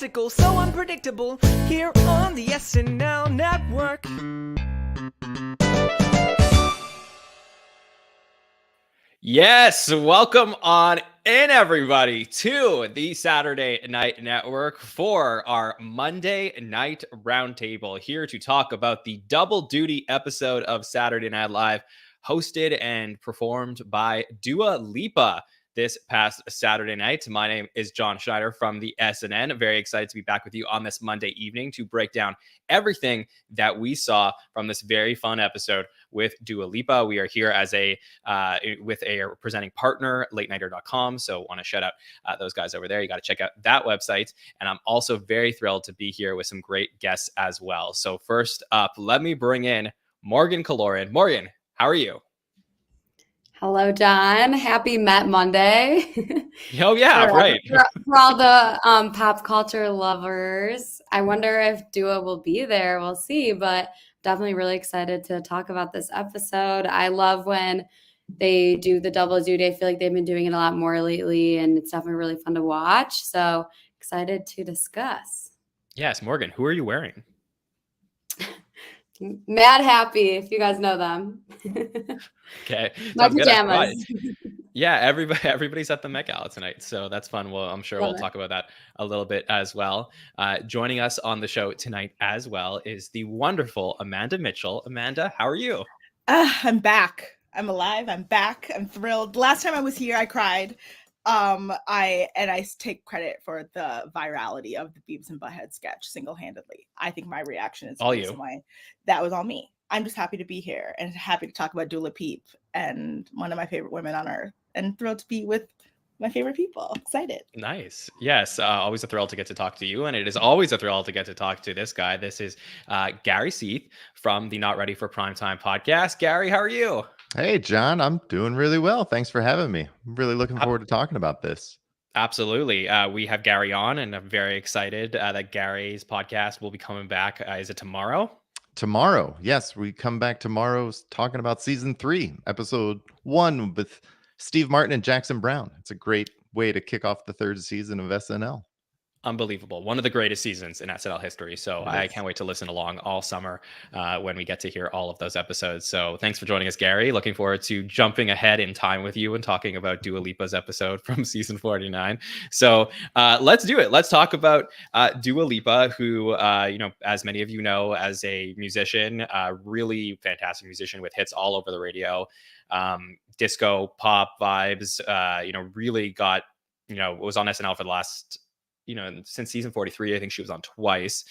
farcical, so unpredictable, here on the SNL Network. Yes, welcome on in, everybody, to the Saturday Night Network for our Monday Night Roundtable, here to talk about the double duty episode of Saturday Night Live, hosted and performed by Dua Lipa this past Saturday night. My name is Jon Schneider from the SNN. Very excited to be back with you on this Monday evening to break down everything that we saw from this very fun episode with Dua Lipa. We are here as with a presenting partner, latenighter.com. So want to shout out those guys over there. You got to check out that website. And I'm also very thrilled to be here with some great guests as well. So first up, let me bring in Morgan Killoren. Morgan, how are you? Hello, John. Happy Met Monday. Oh, yeah, right. For all the pop culture lovers. I wonder if Dua will be there. We'll see, but definitely really excited to talk about this episode. I love when they do the double duty. I feel like they've been doing it a lot more lately, and it's definitely really fun to watch. So excited to discuss. Yes, Morgan, who are you wearing? Mad Happy, if you guys know them. Okay. My pajamas. Yeah, everybody's at the Met Gala tonight, so that's fun. Well, I'm sure we'll talk about that a little bit as well. Joining us on the show tonight as well is the wonderful Amanda Mitchell. Amanda, how are you? I'm back. I'm alive. I'm back. I'm thrilled. Last time I was here, I cried. I take credit for the virality of the Beavis and Butthead sketch single-handedly. I think my reaction is all you. That was all me. I'm just happy to be here and happy to talk about Dua Lipa and one of my favorite women on earth, and thrilled to be with my favorite people. Excited. Nice. Yes. Always a thrill to get to talk to you. And it is always a thrill to get to talk to this guy. This is Gary Seith from the Not Ready for Primetime podcast. Gary, how are you? Hey, John, I'm doing really well. Thanks for having me. I'm really looking forward to talking about this. Absolutely. We have Gary on, and I'm very excited that Gary's podcast will be coming back. Is it tomorrow? Tomorrow. Yes, we come back tomorrow talking about season 3, episode 1 with Steve Martin and Jackson Brown. It's a great way to kick off the 3rd season of SNL. Unbelievable. One of the greatest seasons in SNL history. So I can't wait to listen along all summer when we get to hear all of those episodes. So thanks for joining us, Gary. Looking forward to jumping ahead in time with you and talking about Dua Lipa's episode from season 49. So let's do it. Let's talk about Dua Lipa, who, as many of you know, as a musician, really fantastic musician with hits all over the radio, disco, pop vibes, really got, was on SNL for the last since season 43. I think she was on twice.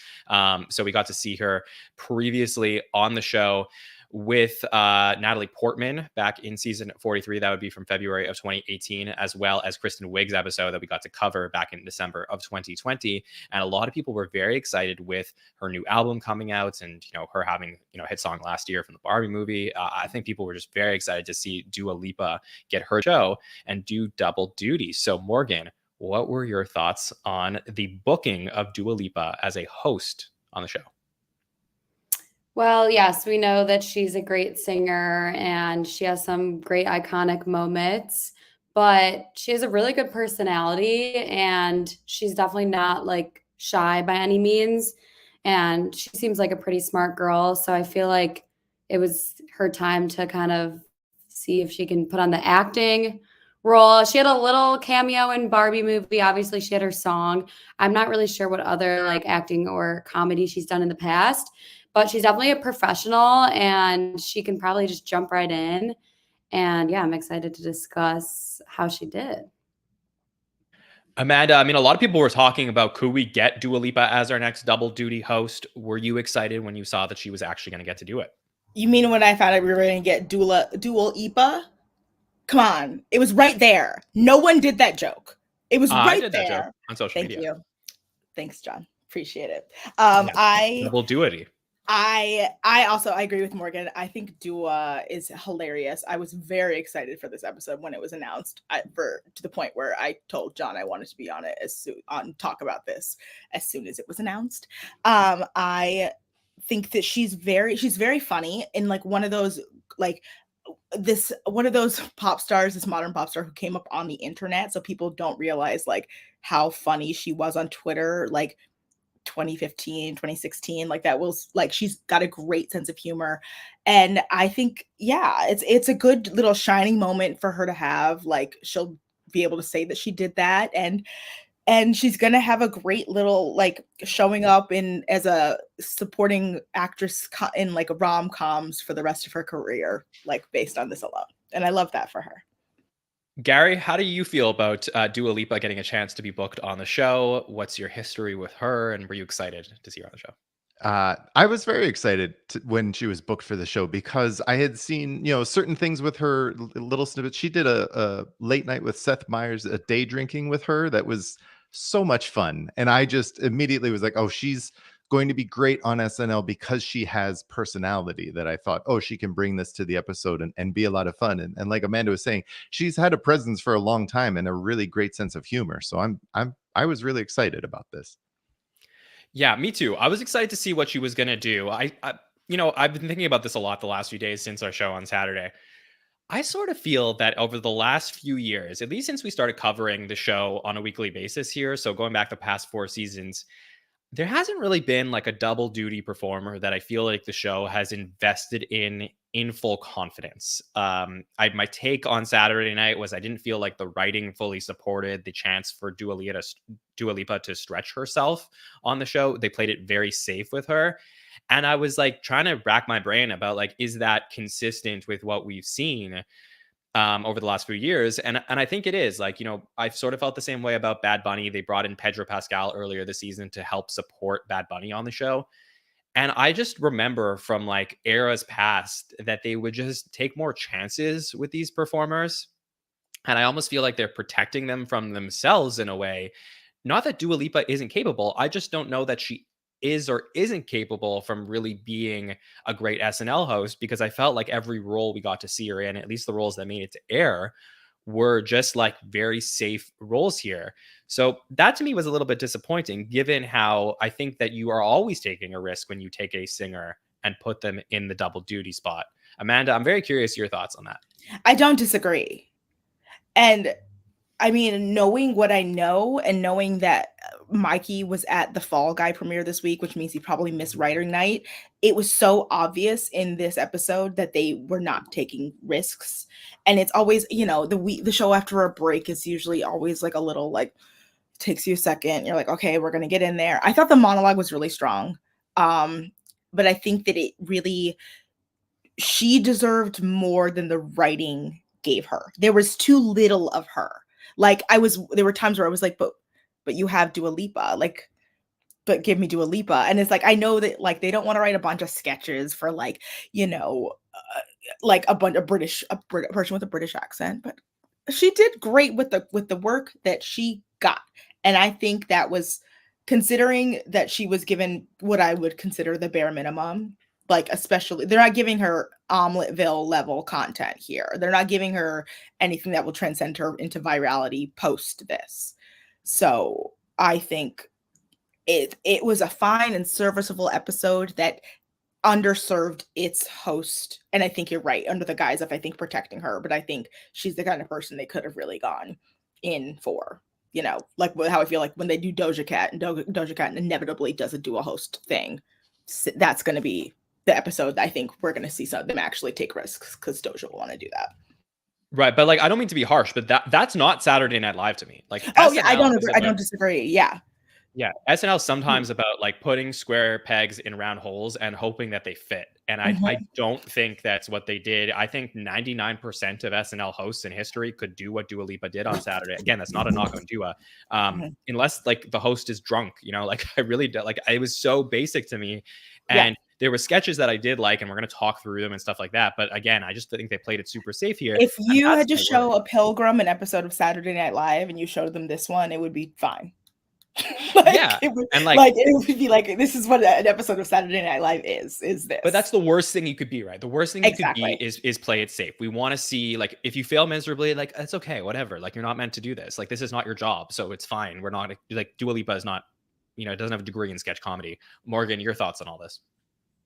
So we got to see her previously on the show with Natalie Portman back in season 43. That would be from February of 2018, as well as Kristen Wiig's episode that we got to cover back in December of 2020. And a lot of people were very excited with her new album coming out and, her having, a hit song last year from the Barbie movie. I think people were just very excited to see Dua Lipa get her show and do double duty. So Morgan, what were your thoughts on the booking of Dua Lipa as a host on the show? Well, yes, we know that she's a great singer and she has some great iconic moments, but she has a really good personality and she's definitely not like shy by any means. And she seems like a pretty smart girl. So I feel like it was her time to kind of see if she can put on the acting role. She had a little cameo in Barbie movie. Obviously, she had her song. I'm not really sure what other like acting or comedy she's done in the past, but she's definitely a professional and she can probably just jump right in. And yeah, I'm excited to discuss how she did. Amanda, a lot of people were talking about, could we get Dua Lipa as our next double duty host? Were you excited when you saw that she was actually going to get to do it? You mean when I found out we were going to get Dua Lipa? Come on. It was right there. No one did that joke. It was right there. That joke on social media. Thank you. Thanks, John. Appreciate it. Double duty. I also agree with Morgan. I think Dua is hilarious. I was very excited for this episode when it was announced, to the point where I told John I wanted to be on it talk about this as soon as it was announced. I think that she's very funny in like one of those like this one of those pop stars, this modern pop star who came up on the internet, so people don't realize like how funny she was on Twitter, like 2015, 2016, like that was like she's got a great sense of humor. And I think, yeah, it's a good little shining moment for her to have. Like she'll be able to say that she did that, and she's gonna have a great little like showing up in as a supporting actress in like rom-coms for the rest of her career, like based on this alone. And I love that for her. Gary, how do you feel about Dua Lipa getting a chance to be booked on the show? What's your history with her, and were you excited to see her on the show? I was very excited when she was booked for the show because I had seen, certain things with her, little snippets. She did a late night with Seth Meyers, a day drinking with her that was so much fun. And I just immediately was like, oh, she's going to be great on SNL because she has personality that I thought, oh, she can bring this to the episode and be a lot of fun. And like Amanda was saying, she's had a presence for a long time and a really great sense of humor. So I was really excited about this. Yeah, me too. I was excited to see what she was going to do. I've been thinking about this a lot the last few days since our show on Saturday. I sort of feel that over the last few years, at least since we started covering the show on a weekly basis here, so going back the past 4 seasons, there hasn't really been like a double duty performer that I feel like the show has invested in full confidence. My take on Saturday night was I didn't feel like the writing fully supported the chance for Dua Lipa to stretch herself on the show. They played it very safe with her. And I was like trying to rack my brain about like, is that consistent with what we've seen over the last few years? And I think it is. Like, I've sort of felt the same way about Bad Bunny. They brought in Pedro Pascal earlier this season to help support Bad Bunny on the show. And I just remember from like eras past that they would just take more chances with these performers. And I almost feel like they're protecting them from themselves in a way. Not that Dua Lipa isn't capable. I just don't know that she is or isn't capable from really being a great SNL host, because I felt like every role we got to see her in, at least the roles that made it to air, were just like very safe roles here. So that to me was a little bit disappointing, given how I think that you are always taking a risk when you take a singer and put them in the double duty spot. Amanda, I'm very curious your thoughts on that. I don't disagree. And I mean, knowing what I know and knowing that Mikey was at the Fall Guy premiere this week, which means he probably missed writer night, it was so obvious in this episode that they were not taking risks. And it's always, the show after a break is usually always like a little like takes you a second. You're like, okay, we're gonna get in there. I thought the monologue was really strong, but I think that she deserved more than the writing gave her. There was too little of her. Like there were times where I was like, but you have Dua Lipa, like, but give me Dua Lipa. And it's like, I know that like, they don't want to write a bunch of sketches for like, like a person with a British accent, but she did great with the work that she got. And I think that was, considering that she was given what I would consider the bare minimum. Like, especially, they're not giving her Omeleteville level content here. They're not giving her anything that will transcend her into virality post this. So I think it was a fine and serviceable episode that underserved its host. And I think you're right, under the guise of, I think, protecting her. But I think she's the kind of person they could have really gone in for. Like how I feel like when they do Doja Cat, and Doja Cat inevitably does a dual host thing, that's going to be the episode that I think we're going to see some of them actually take risks, because Doja will want to do that. Right. But like, I don't mean to be harsh, but that's not Saturday Night Live to me. Like, oh yeah, I don't disagree. Yeah. Yeah. SNL sometimes about like putting square pegs in round holes and hoping that they fit. And I don't think that's what they did. I think 99% of SNL hosts in history could do what Dua Lipa did on Saturday. Again, that's not a knock on Dua. Unless like the host is drunk, like I really do. Like, it was so basic to me. And there were sketches that I did like, and we're going to talk through them and stuff like that. But again, I just think they played it super safe here. If you had to show a pilgrim an episode of Saturday Night Live and you showed them this one, it would be fine. It would be like, this is what an episode of Saturday Night Live is this. But that's the worst thing you could be, right? The worst thing you could be is play it safe. We want to see, like, if you fail miserably, like, it's okay, whatever. Like, you're not meant to do this. Like, this is not your job, so it's fine. We're not, like, Dua Lipa is not, doesn't have a degree in sketch comedy. Morgan, your thoughts on all this?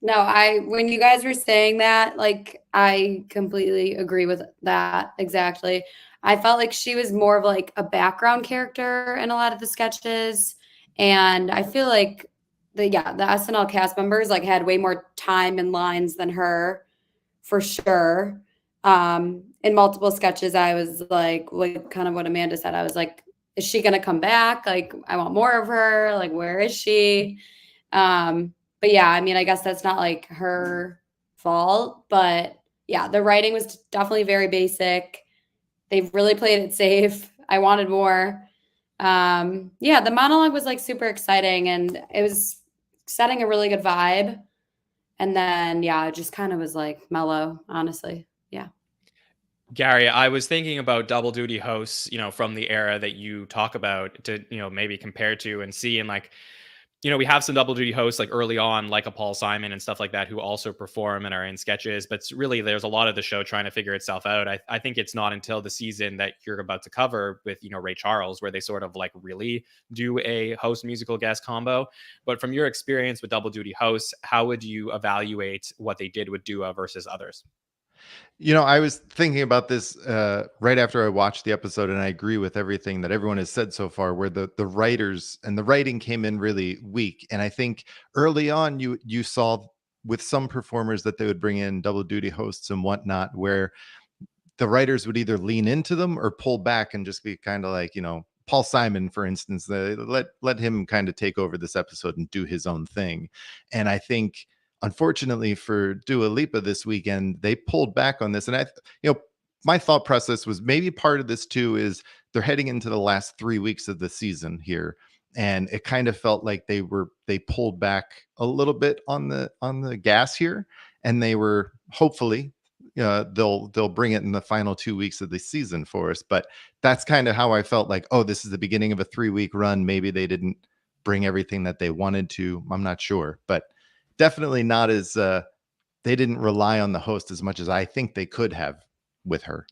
No, when you guys were saying that, like, I completely agree with that exactly. I felt like she was more of like a background character in a lot of the sketches. And I feel like the SNL cast members like had way more time and lines than her for sure. In multiple sketches, I was like kind of what Amanda said. I was like, is she gonna come back? Like, I want more of her. Like, where is she? But yeah, I mean, I guess that's not like her fault, but yeah, the writing was definitely very basic. They've really played it safe. I wanted more. Yeah, the monologue was like super exciting and it was setting a really good vibe. And then yeah, it just kind of was like mellow, honestly. Yeah. Gary, I was thinking about double duty hosts, from the era that you talk about to, maybe compare to and see. And like, we have some double duty hosts like early on, like a Paul Simon and stuff like that, who also perform and are in sketches. But really, there's a lot of the show trying to figure itself out. I think it's not until the season that you're about to cover with, Ray Charles, where they sort of like really do a host musical guest combo. But from your experience with double duty hosts, how would you evaluate what they did with Dua versus others? I was thinking about this right after I watched the episode, and I agree with everything that everyone has said so far. Where the writers and the writing came in really weak, and I think early on you saw with some performers that they would bring in double duty hosts and whatnot, where the writers would either lean into them or pull back and just be kind of like, Paul Simon, for instance, let him kind of take over this episode and do his own thing. And I think, unfortunately for Dua Lipa this weekend, they pulled back on this. And my thought process was maybe part of this too is they're heading into the last 3 weeks of the season here. And it kind of felt like they pulled back a little bit on the gas here. And they were hopefully they'll bring it in the final 2 weeks of the season for us. But that's kind of how I felt like, oh, this is the beginning of a 3 week run. Maybe they didn't bring everything that they wanted to. I'm not sure, but definitely not as they didn't rely on the host as much as I think they could have with her.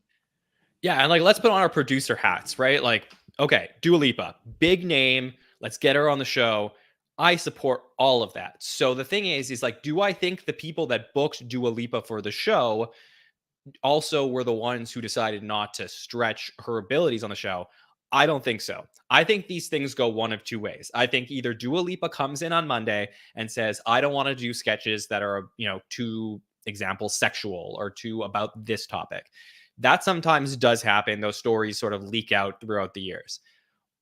Yeah, and like let's put on our producer hats, right? Like, okay, Dua Lipa, big name, let's get her on the show. I support all of that. So the thing is like, do I think the people that booked Dua Lipa for the show also were the ones who decided not to stretch her abilities on the show? I don't think so. I think these things go one of two ways. I think either Dua Lipa comes in on Monday and says, I don't want to do sketches that are, too, example, sexual or too about this topic. That sometimes does happen. Those stories sort of leak out throughout the years.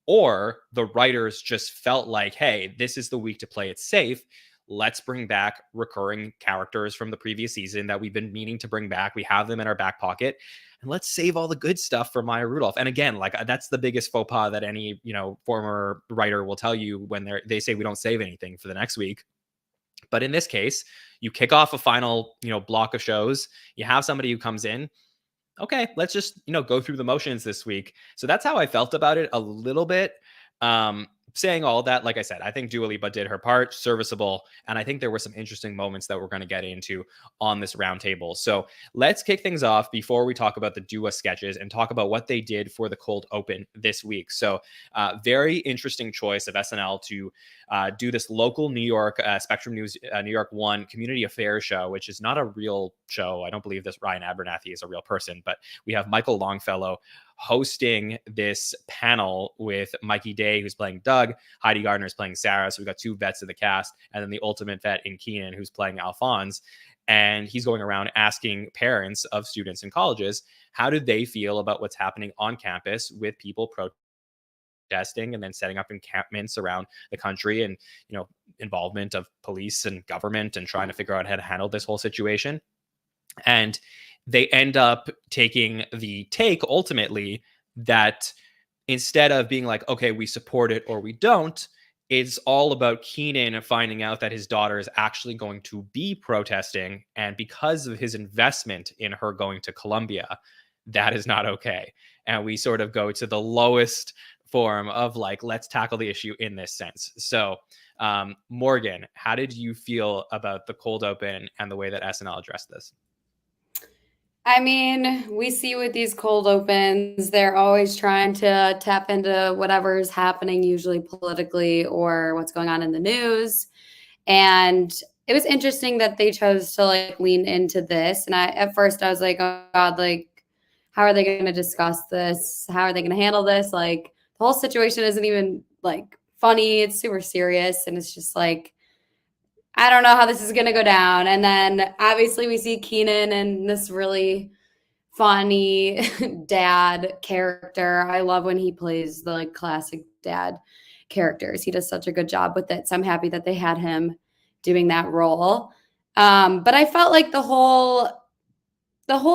Or the writers just felt like, hey, this is the week to play it safe. Let's bring back recurring characters from the previous season that we've been meaning to bring back. We have them in our back pocket. And let's save all the good stuff for Maya Rudolph. And again, like that's the biggest faux pas that any, former writer will tell you when they say we don't save anything for the next week. But in this case, you kick off a final, block of shows. You have somebody who comes in. Okay, let's just, go through the motions this week. So that's how I felt about it a little bit. Saying all that, like I said, I think Dua Lipa did her part, serviceable, and I think there were some interesting moments that we're going to get into on this roundtable. So let's kick things off before we talk about the Dua sketches and talk about what they did for the cold open this week. So very interesting choice of SNL to do this local New York Spectrum News New York One community affairs show, which is not a real show. I don't believe this Ryan Abernathy is a real person, but we have Michael Longfellow hosting this panel with Mikey Day, who's playing Doug, Heidi Gardner is playing Sarah. So we've got two vets of the cast, and then the ultimate vet in Keenan, who's playing Alphonse. And he's going around asking parents of students in colleges, how do they feel about what's happening on campus with people protesting and then setting up encampments around the country and, involvement of police and government and trying to figure out how to handle this whole situation. And they end up taking the take ultimately that instead of being like, okay, we support it or we don't, it's all about Keenan finding out that his daughter is actually going to be protesting. And because of his investment in her going to Columbia, that is not okay. And we sort of go to the lowest form of like, let's tackle the issue in this sense. So, Morgan, how did you feel about the cold open and the way that SNL addressed this? I mean, we see with these cold opens, they're always trying to tap into whatever's happening, usually politically or what's going on in the news. And it was interesting that they chose to like lean into this. And at first I was like, oh God, like, how are they going to discuss this? How are they going to handle this? Like, the whole situation isn't even like funny. It's super serious. And it's just like, I don't know how this is going to go down. And then obviously we see Keenan and this really funny dad character. I love when he plays the like classic dad characters. He does such a good job with it. So I'm happy that they had him doing that role. But I felt like the whole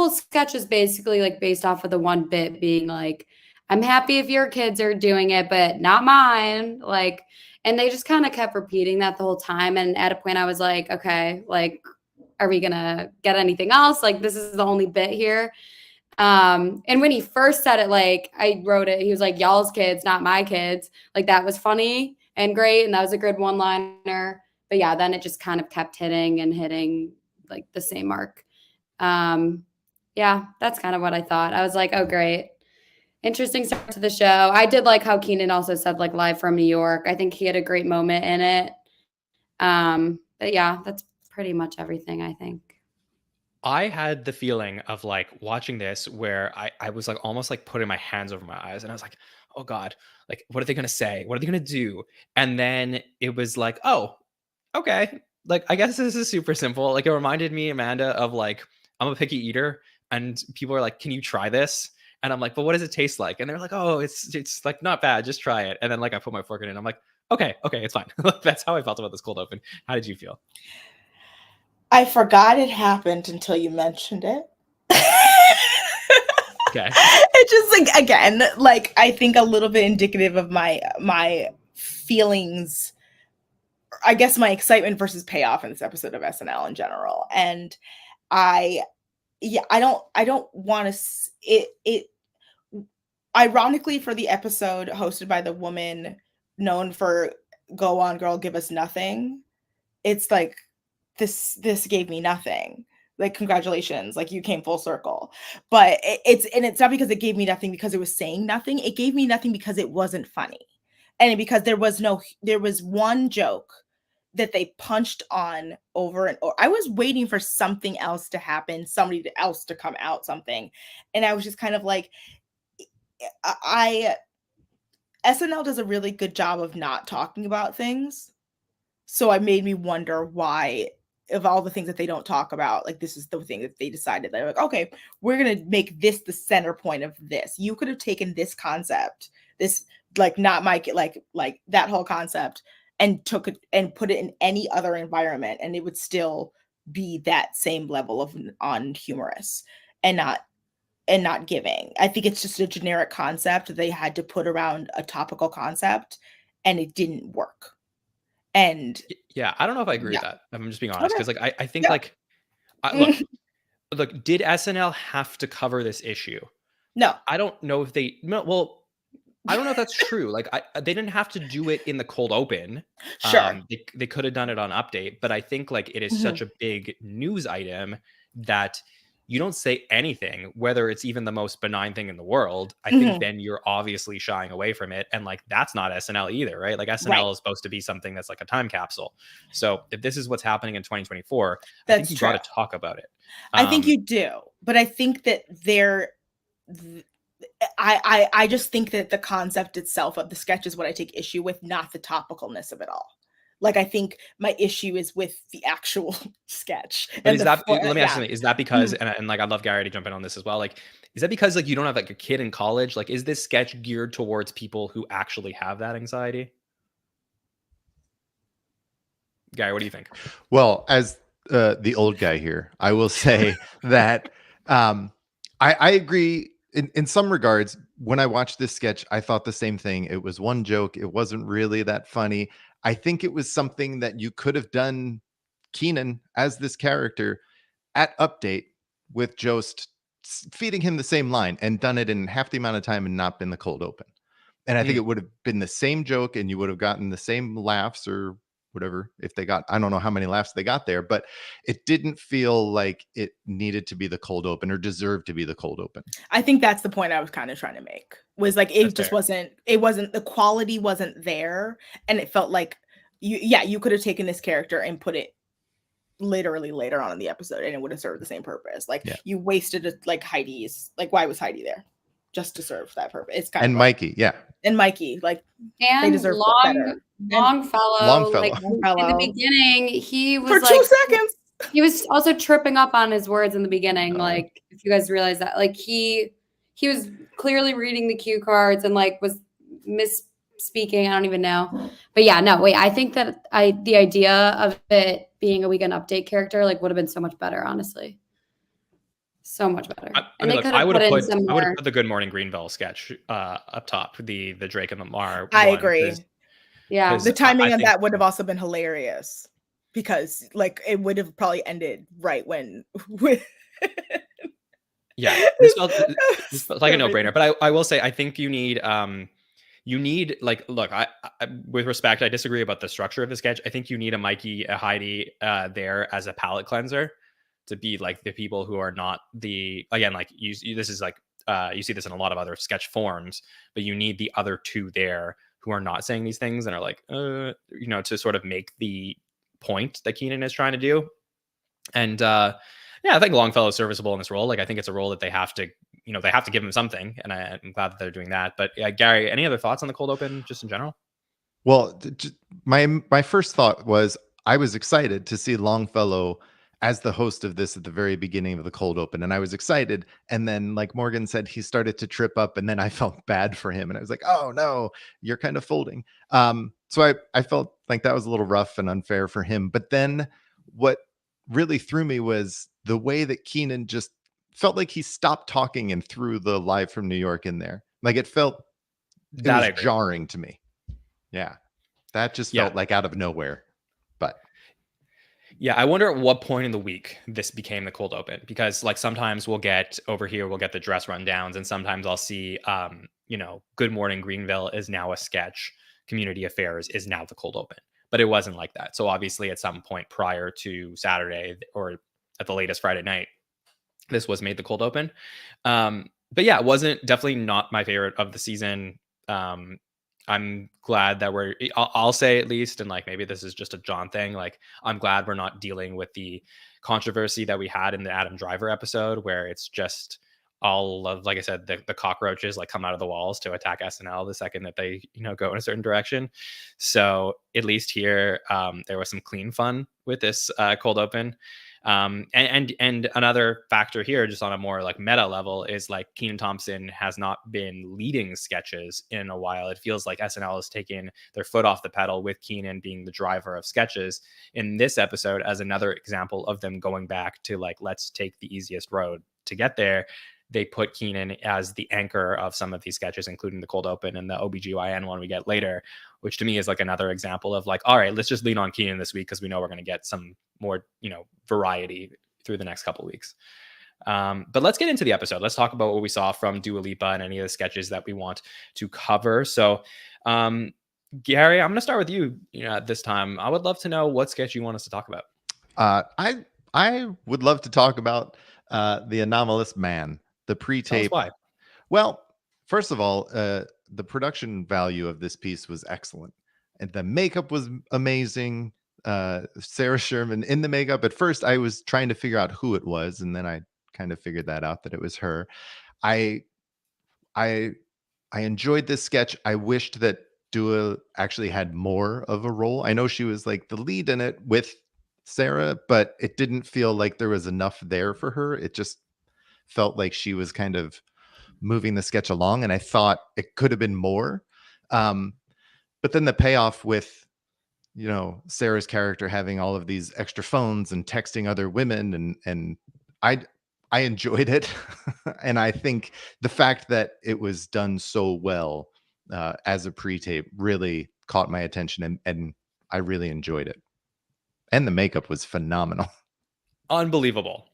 sketch is basically like based off of the one bit being like, I'm happy if your kids are doing it, but not mine. Like, and they just kind of kept repeating that the whole time. And at a point I was like, okay, like, are we gonna get anything else? Like, this is the only bit here. And when he first said it, like, I wrote it, he was like, y'all's kids, not my kids. Like, that was funny and great. And that was a good one-liner. But yeah, then it just kind of kept hitting like the same mark. Yeah, that's kind of what I thought. I was like, oh, great. Interesting start to the show. I did like how Keenan also said like live from New York. I think he had a great moment in it. But yeah, that's pretty much everything, I think. I had the feeling of like watching this where I was like almost like putting my hands over my eyes and I was like, oh God, like, what are they going to say? What are they going to do? And then it was like, oh, okay. Like, I guess this is super simple. Like, it reminded me, Amanda, of like, I'm a picky eater and people are like, can you try this? And I'm like, but what does it taste like? And they're like, oh, it's like not bad. Just try it. And then like I put my fork in it and I'm like, okay, it's fine. That's how I felt about this cold open. How did you feel? I forgot it happened until you mentioned it. Okay. It's just like, again, like I think a little bit indicative of my feelings, I guess my excitement versus payoff in this episode of SNL in general. And I don't want to it ironically, for the episode hosted by the woman known for Go On Girl, Give Us Nothing, it's like this gave me nothing. Like, congratulations, like you came full circle. But it's not because it gave me nothing because it was saying nothing. It gave me nothing because it wasn't funny. And because there was one joke that they punched on over and over. I was waiting for something else to happen, somebody else to come out, something. And I was just kind of like, SNL does a really good job of not talking about things. So it made me wonder why, of all the things that they don't talk about, like this is the thing that they decided. They're like, okay, we're going to make this the center point of this. You could have taken this concept, this like not my, like that whole concept, and took it and put it in any other environment, and it would still be that same level of on humorous and not giving. I think it's just a generic concept they had to put around a topical concept, and it didn't work. And yeah, I don't know if I agree with that. I'm just being honest, because like I think like look, did SNL have to cover this issue? No, I don't know if they. No, well, I don't know if that's true. Like, they didn't have to do it in the cold open. Sure. They could have done it on Update, but I think like it is such a big news item that you don't say anything, whether it's even the most benign thing in the world. I think then you're obviously shying away from it. And like, that's not SNL either, right? Like SNL is supposed to be something that's like a time capsule. So if this is what's happening in 2024, I think you got to talk about it. I think you do, but I think that I just think that the concept itself of the sketch is what I take issue with, not the topicalness of it all. Like, I think my issue is with the actual sketch. But is that, let me ask you something, is that because, and like, I'd love Gary to jump in on this as well. Like, is that because like you don't have like a kid in college? Like, is this sketch geared towards people who actually have that anxiety? Gary, what do you think? Well, as the old guy here, I will say that I agree in some regards. When I watched this sketch, I thought the same thing. It was one joke. It wasn't really that funny. I think it was something that you could have done Keenan as this character at Update with Jost feeding him the same line and done it in half the amount of time and not been the cold open. And I think it would have been the same joke and you would have gotten the same laughs or whatever. If they got, I don't know how many laughs they got there, but it didn't feel like it needed to be the cold open or deserved to be the cold open. I think that's the point I was kind of trying to make, was like, it just wasn't, the quality wasn't there. And it felt like you could have taken this character and put it literally later on in the episode, and it would have served the same purpose. Like, Yeah. you wasted it, like Heidi's. Like, why was Heidi there? Just to serve that purpose. It's kind And of like, Mikey, yeah. and Mikey, like, they And deserve better. Longfellow, Longfellow. like in the Longfellow. beginning, he was For like 2 seconds. he was also tripping up on his words in the beginning. Oh. Like, if you guys realize that, like he was clearly reading the cue cards and like was misspeaking. I don't even know. But yeah, no, wait. I think that the idea of it being a weekend update character like would have been so much better, honestly. So much better. I would have put the Good Morning Greenville sketch up top, the Drake and Lamar. I agree. Yeah. The timing of that would have also been hilarious, because like it would have probably ended right when yeah, this felt like a no-brainer. But I will say, I think you need like, look, I with respect, I disagree about the structure of the sketch. I think you need a Mikey, a Heidi there as a palate cleanser, to be like the people who are not again, like this is like you see this in a lot of other sketch forms, but you need the other two there who are not saying these things and are like to sort of make the point that Keenan is trying to do. And yeah, I think Longfellow is serviceable in this role. Like, I think it's a role that they have to give him something, and I'm glad that they're doing that. But Gary, any other thoughts on the cold open just in general? Well, my first thought was I was excited to see Longfellow as the host of this at the very beginning of the cold open, and I was excited. And then, like Morgan said, he started to trip up, and then I felt bad for him, and I was like, "Oh no, you're kind of folding." So I felt like that was a little rough and unfair for him. But then, what really threw me was the way that Keenan just felt like he stopped talking and threw the live from New York in there. Like, it was jarring to me. Yeah, that just felt like out of nowhere. But yeah, I wonder at what point in the week this became the cold open, because like sometimes we'll get the dress rundowns, and sometimes I'll see Good Morning Greenville is now a sketch, Community Affairs is now the cold open. But it wasn't like that. So obviously at some point prior to Saturday, or at the latest Friday night, this was made the cold open. But yeah, it wasn't, definitely not my favorite of the season. I'm glad that I'll say at least, and like maybe this is just a Jon thing, like I'm glad we're not dealing with the controversy that we had in the Adam Driver episode, where it's just all of, like I said, the cockroaches like come out of the walls to attack SNL the second that they go in a certain direction. So at least here there was some clean fun with this cold open. And another factor here, just on a more like meta level, is like Kenan Thompson has not been leading sketches in a while. It feels like SNL has taken their foot off the pedal, with Kenan being the driver of sketches in this episode, as another example of them going back to like, let's take the easiest road to get there. They put Kenan as the anchor of some of these sketches, including the cold open and the OBGYN one we get later, which to me is like another example of like, all right, let's just lean on Kenan this week because we know we're going to get some more, variety through the next couple of weeks. But let's get into the episode. Let's talk about what we saw from Dua Lipa and any of the sketches that we want to cover. So, Gary, I'm going to start with you. This time, I would love to know what sketch you want us to talk about. I would love to talk about the Anomalous Man. The pre-tape. Why? Well, first of all, the production value of this piece was excellent, and the makeup was amazing. Sarah Sherman in the makeup. At first, I was trying to figure out who it was, and then I kind of figured that out, that it was her. I enjoyed this sketch. I wished that Dua actually had more of a role. I know she was like the lead in it with Sarah, but it didn't feel like there was enough there for her. It just felt like she was kind of moving the sketch along, and I thought it could have been more. But then the payoff with, Sarah's character having all of these extra phones and texting other women, and I enjoyed it. And I think the fact that it was done so well as a pre-tape really caught my attention, and I really enjoyed it. And the makeup was phenomenal. Unbelievable.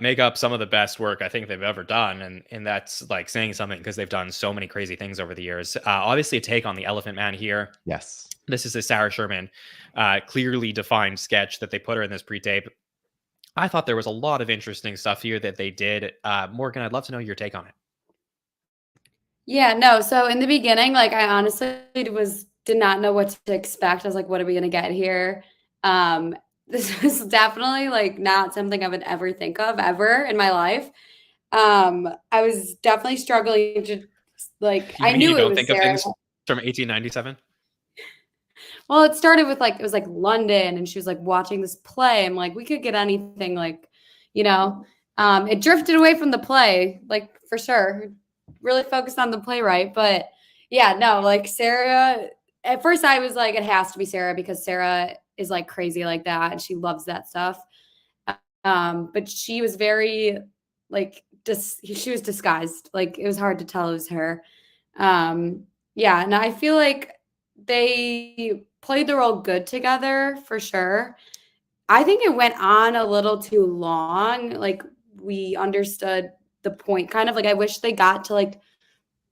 Makeup, some of the best work I think they've ever done. And that's like saying something, because they've done so many crazy things over the years. Obviously a take on the Elephant Man here. Yes. This is a Sarah Sherman clearly defined sketch that they put her in this pre-tape. I thought there was a lot of interesting stuff here that they did. Morgan, I'd love to know your take on it. Yeah, no. So in the beginning, like I honestly did not know what to expect. I was like, what are we going to get here? this was definitely like not something I would ever think of ever in my life. I was definitely struggling to like, You I mean you knew it don't was think of Sarah. things from 1897? Well, it started with like, it was like London and she was like watching this play. I'm like, we could get anything like, you know, it drifted away from the play, like for sure. Really focused on the playwright. But yeah, no, like Sarah, at first I was like, it has to be Sarah because Sarah is like crazy like that and she loves that stuff. But she was very like she was disguised. Like it was hard to tell it was her. Yeah, and I feel like they played the role good together for sure. I think it went on a little too long. Like we understood the point kind of like I wish they got to like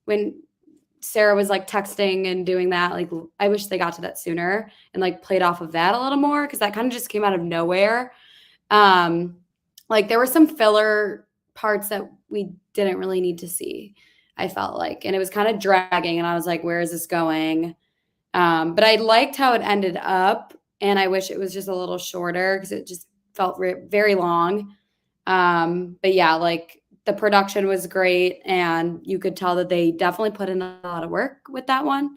when Sarah was like texting and doing that, like I wish they got to that sooner and like played off of that a little more because that kind of just came out of nowhere. Like there were some filler parts that we didn't really need to see, I felt like, and it was kind of dragging and I was like, where is this going? But I liked how it ended up and I wish it was just a little shorter because it just felt very long. But yeah, like the production was great and you could tell that they definitely put in a lot of work with that one.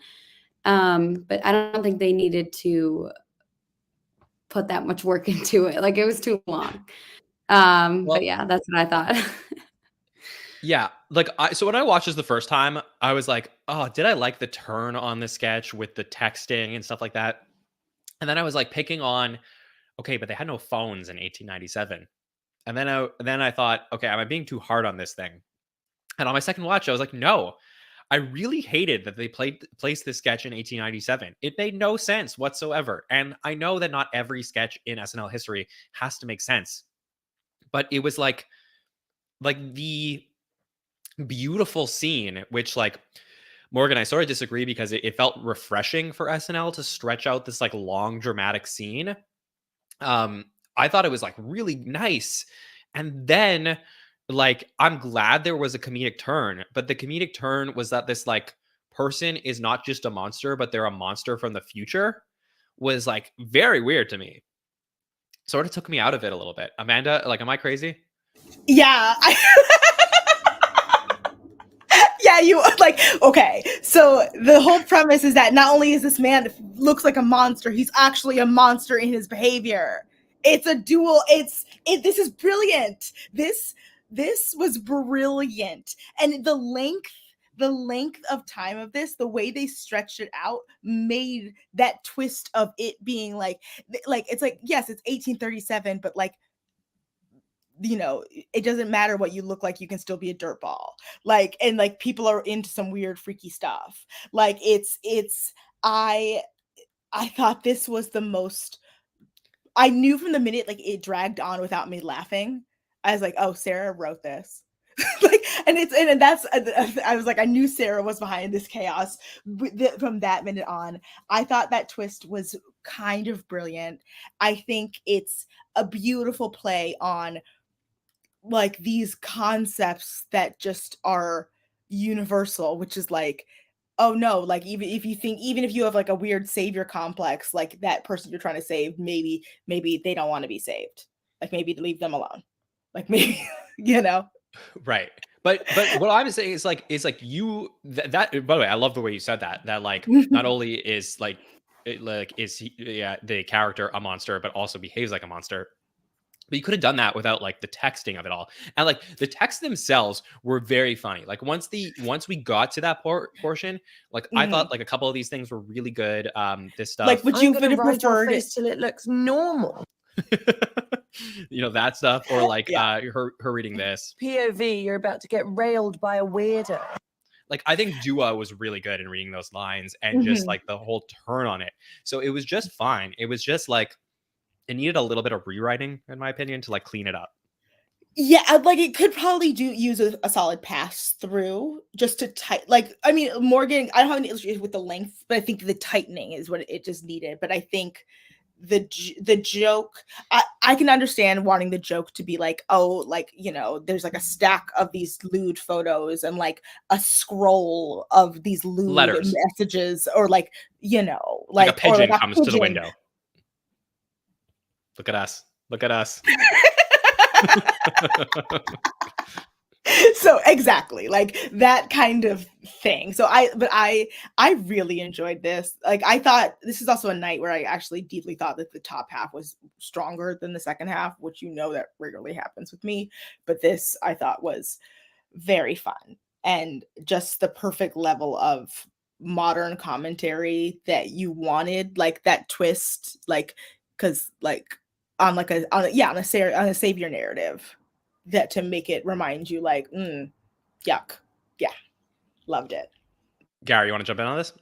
But I don't think they needed to put that much work into it. Like it was too long. But yeah, that's what I thought. Yeah, like so when I watched this the first time, I was like, "Oh, did I like the turn on the sketch with the texting and stuff like that?" And then I was like picking on, okay, but they had no phones in 1897. And then I thought, okay, am I being too hard on this thing? And on my second watch, I was like, no, I really hated that they placed this sketch in 1897. It made no sense whatsoever. And I know that not every sketch in SNL history has to make sense, but it was like the beautiful scene, which like Morgan, I sort of disagree because it felt refreshing for SNL to stretch out this like long dramatic scene. I thought it was like really nice. And then like I'm glad there was a comedic turn, but the comedic turn was that this like person is not just a monster, but they're a monster from the future was like very weird to me. Sort of took me out of it a little bit. Amanda, like, am I crazy? Yeah. Yeah, you like, okay. So the whole premise is that not only is this man looks like a monster, he's actually a monster in his behavior. It's a dual, this is brilliant. This was brilliant. And the length of time of this, the way they stretched it out made that twist of it being like it's like, yes, it's 1837, but like, you know, it doesn't matter what you look like, you can still be a dirtball. Like, and like people are into some weird freaky stuff. Like I thought this was the most, I knew from the minute like it dragged on without me laughing. I was like, oh, Sarah wrote this. Like, and that's, I was like, I knew Sarah was behind this chaos from that minute on. I thought that twist was kind of brilliant. I think it's a beautiful play on like these concepts that just are universal, which is like, oh no, like even if you have like a weird savior complex, like that person you're trying to save, maybe they don't want to be saved. Like maybe to leave them alone. Like maybe, you know. Right. But what I'm saying is like you that by the way, I love the way you said that like not only is like is he, yeah, the character a monster, but also behaves like a monster. But you could have done that without like the texting of it all. And like the texts themselves were very funny. Like once we got to that portion, like I thought like a couple of these things were really good. This stuff. Like, would you I'm gonna have ride your preferred face till it looks normal. You know, that stuff, or like Yeah. her reading this. POV, you're about to get railed by a weirdo. Like I think Dua was really good in reading those lines and just like the whole turn on it. So it was just fine. It was just like it needed a little bit of rewriting, in my opinion, to like clean it up. Yeah, like it could probably use a solid pass through just to like, I mean, Morgan, I don't have any issues with the length, but I think the tightening is what it just needed. But I think the joke, I can understand wanting the joke to be like, oh, like, you know, there's like a stack of these lewd photos and like a scroll of these lewd letters, messages, or like, you know, like a pigeon comes to the window. Look at us. Look at us. So exactly like that kind of thing. So I really enjoyed this. Like I thought this is also a night where I actually deeply thought that the top half was stronger than the second half, which that regularly happens with me. But this I thought was very fun and just the perfect level of modern commentary that you wanted, like that twist, like because like on a savior narrative that to make it remind you like yuck. Yeah, loved it. Gary, you want to jump in on this?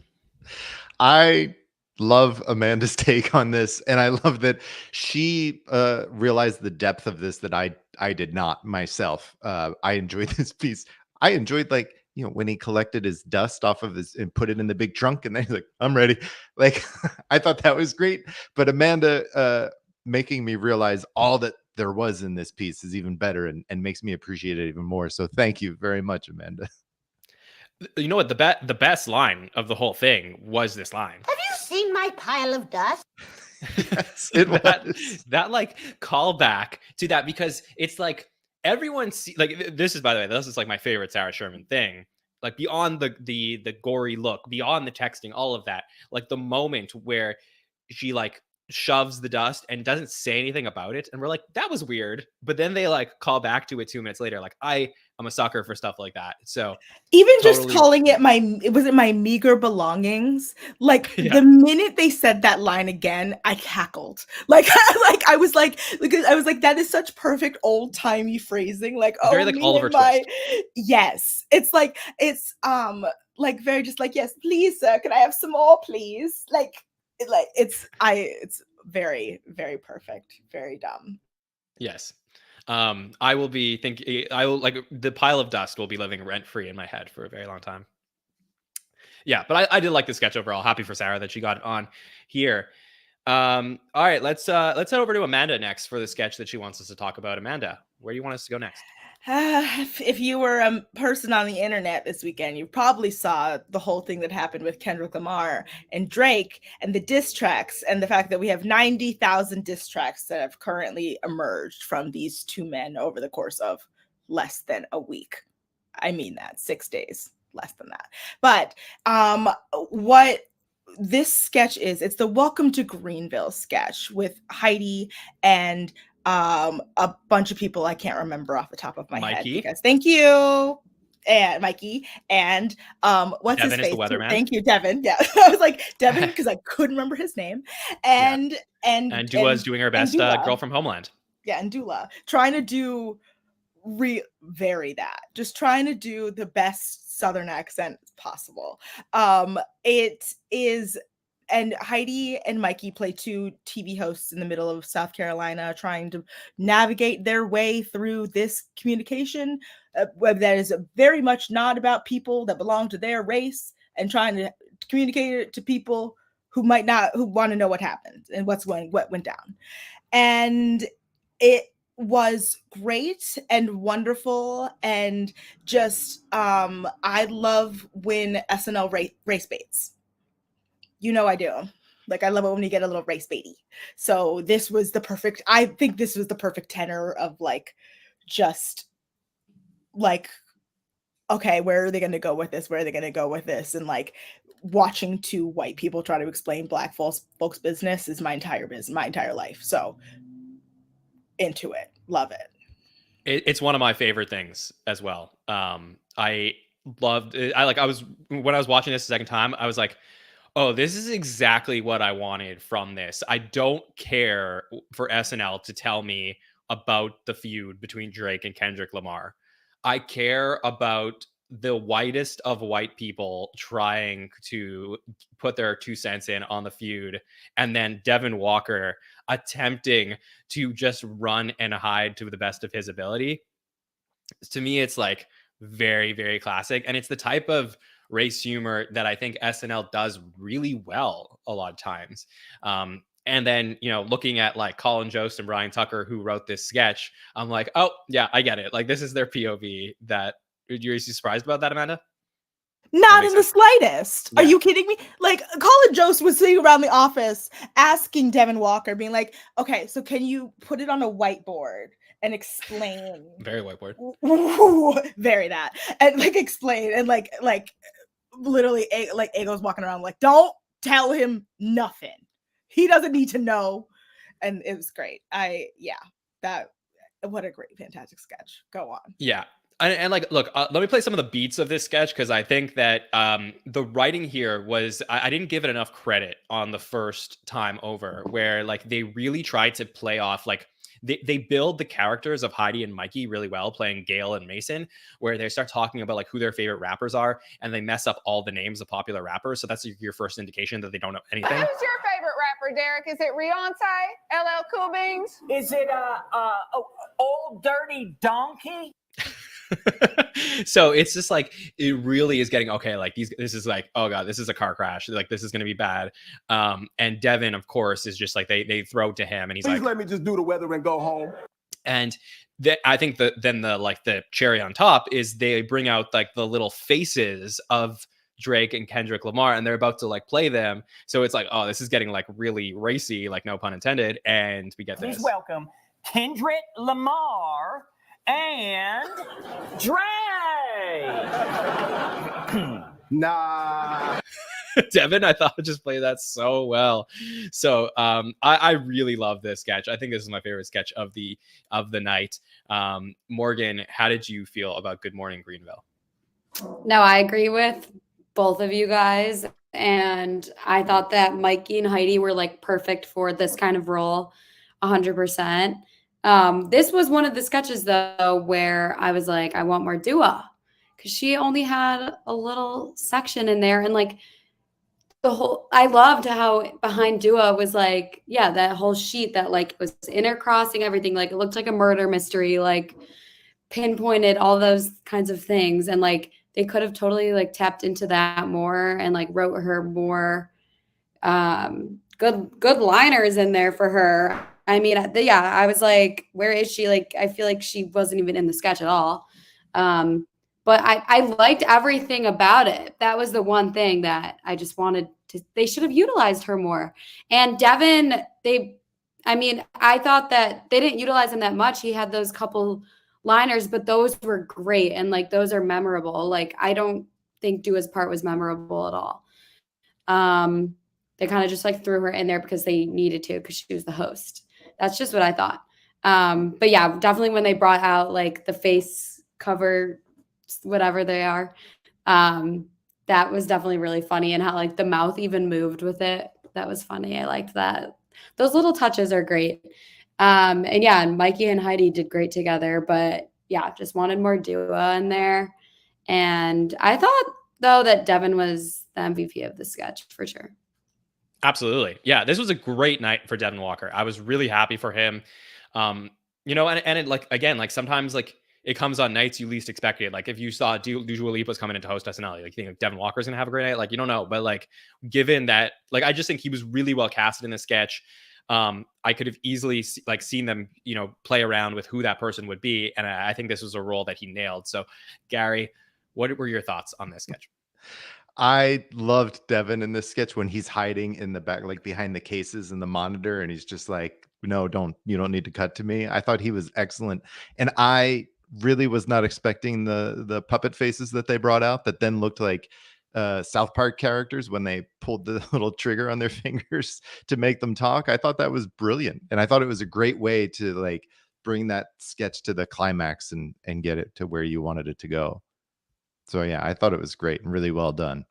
I love Amanda's take on this, and I love that she realized the depth of this that I did not myself. I enjoyed this piece. I enjoyed like when he collected his dust off of his and put it in the big trunk, and then he's like, "I'm ready." Like I thought that was great, but Amanda making me realize all that there was in this piece is even better and makes me appreciate it even more. So thank you very much, Amanda. You know what? The best line of the whole thing was this line. Have you seen my pile of dust? Yes, it was. That like callback to that, because it's like everyone like this is, by the way, this is like my favorite Sarah Sherman thing. Like beyond the gory look, beyond the texting, all of that, like the moment where she like shoves the dust and doesn't say anything about it, and we're like, that was weird, but then they like call back to it 2 minutes later. Like I'm a sucker for stuff like that. So even totally, just calling it my meager belongings, like yeah. The minute they said that line again, I cackled. Like I was like that is such perfect old timey phrasing. Like very like Oliver Twist. Yes, it's like like very just like, yes please sir, can I have some more please? Like it's very, very perfect, very dumb. Yes. I will like the pile of dust will be living rent free in my head for a very long time. Yeah, but I did like the sketch overall. Happy for Sarah that she got on here. All right, let's head over to Amanda next for the sketch that she wants us to talk about. Amanda, where do you want us to go next? If you were a person on the internet this weekend, you probably saw the whole thing that happened with Kendrick Lamar and Drake and the diss tracks, and the fact that we have 90,000 diss tracks that have currently emerged from these two men over the course of less than a week. I mean that, 6 days, less than that. But what this sketch is, it's the Welcome to Greenville sketch with Heidi and a bunch of people I can't remember off the top of my head. Because thank you. And Mikey and what's Devin his face? Is the weatherman. Thank you, Devin. Yeah, I was like Devin because I couldn't remember his name. And Dua's doing her best girl from Homeland. Yeah, and Dua trying to do just trying to do the best Southern accent possible. It is. And Heidi and Mikey play two TV hosts in the middle of South Carolina, trying to navigate their way through this communication that is very much not about people that belong to their race, and trying to communicate it to people who want to know what happened and what went down. And it was great and wonderful, and just I love when SNL race baits. I do. Like, I love it when you get a little race baity. So I think this was the perfect tenor of like, just like, okay, where are they going to go with this? Where are they going to go with this? And like watching two white people try to explain black folks business is my entire life. So into it. Love it. It's one of my favorite things as well. I loved it. When I was watching this the second time, I was like, oh, this is exactly what I wanted from this. I don't care for SNL to tell me about the feud between Drake and Kendrick Lamar. I care about the whitest of white people trying to put their 2 cents in on the feud, and then Devin Walker attempting to just run and hide to the best of his ability. To me, it's like very, very classic. And it's the type of race humor that I think SNL does really well a lot of times. And then, looking at like Colin Jost and Brian Tucker, who wrote this sketch, I'm like, oh yeah, I get it. Like, this is their POV. That you're surprised about that, Amanda? Not makes in the sense. slightest. Are Yeah. you kidding me? Like, Colin Jost was sitting around the office asking Devin Walker, being like, okay, so can you put it on a whiteboard and explain? Very whiteboard. Very that. And like explain and like literally like Ago's walking around like, don't tell him nothing. He doesn't need to know. And it was great. What a great, fantastic sketch. Go on. Yeah. And like, look, let me play some of the beats of this sketch because I think that the writing here was, I didn't give it enough credit on the first time over, where like they really tried to play off, like they build the characters of Heidi and Mikey really well, playing Gail and Mason, where they start talking about like who their favorite rappers are, and they mess up all the names of popular rappers. So that's your first indication that they don't know anything. Who's your favorite rapper, Derek? Is it Beyonce, LL Cool Beans? Is it old dirty donkey? So it's just like, it really is getting, okay, like this is like, oh god, this is a car crash, like this is going to be bad. And Devin, of course, is just like they throw it to him, and he's Please like, let me just do the weather and go home. and I think that then the cherry on top is they bring out like the little faces of Drake and Kendrick Lamar, and they're about to like play them. So it's like, oh, this is getting like really racy, like no pun intended. And we get Please this. welcome Kendrick Lamar and Drake. Nah. Devin, I thought just played that so well. So I really love this sketch. I think this is my favorite sketch of the night. Morgan, how did you feel about Good Morning Greenville? No, I agree with both of you guys. And I thought that Mikey and Heidi were like perfect for this kind of role, 100%. This was one of the sketches though where I was like, I want more Dua, because she only had a little section in there, and like I loved how behind Dua was like, yeah, that whole sheet that like was intercrossing everything, like it looked like a murder mystery, like pinpointed all those kinds of things, and like they could have totally like tapped into that more and like wrote her more good liners in there for her. I mean, yeah, I was like, where is she? Like, I feel like she wasn't even in the sketch at all. But I liked everything about it. That was the one thing that I just wanted to, they should have utilized her more. And Devin, I thought that they didn't utilize him that much. He had those couple liners, but those were great. And like, those are memorable. Like, I don't think Dua's part was memorable at all. They kind of just like threw her in there because they needed to, because she was the host. That's just what I thought. But yeah, definitely when they brought out like the face cover, whatever they are, that was definitely really funny, and how like the mouth even moved with it. That was funny. I liked that. Those little touches are great. And yeah, and Mikey and Heidi did great together, but yeah, just wanted more Dua in there. And I thought though that Devin was the MVP of the sketch for sure. Absolutely. Yeah, this was a great night for Devin Walker. I was really happy for him. And it like, again, like sometimes like it comes on nights you least expect it. Like if you saw Dua Lipa was coming in to host SNL, like you think like Devin Walker's gonna have a great night. Like you don't know, but like given that, like I just think he was really well casted in the sketch. I could have easily seen them, play around with who that person would be, and I think this was a role that he nailed. So, Gary, what were your thoughts on this sketch? I loved Devin in this sketch when he's hiding in the back, like behind the cases and the monitor, and he's just like, "No, you don't need to cut to me." I thought he was excellent, and I really was not expecting the puppet faces that they brought out that then looked like South Park characters when they pulled the little trigger on their fingers to make them talk. I thought that was brilliant, and I thought it was a great way to like bring that sketch to the climax and get it to where you wanted it to go. So yeah, I thought it was great and really well done.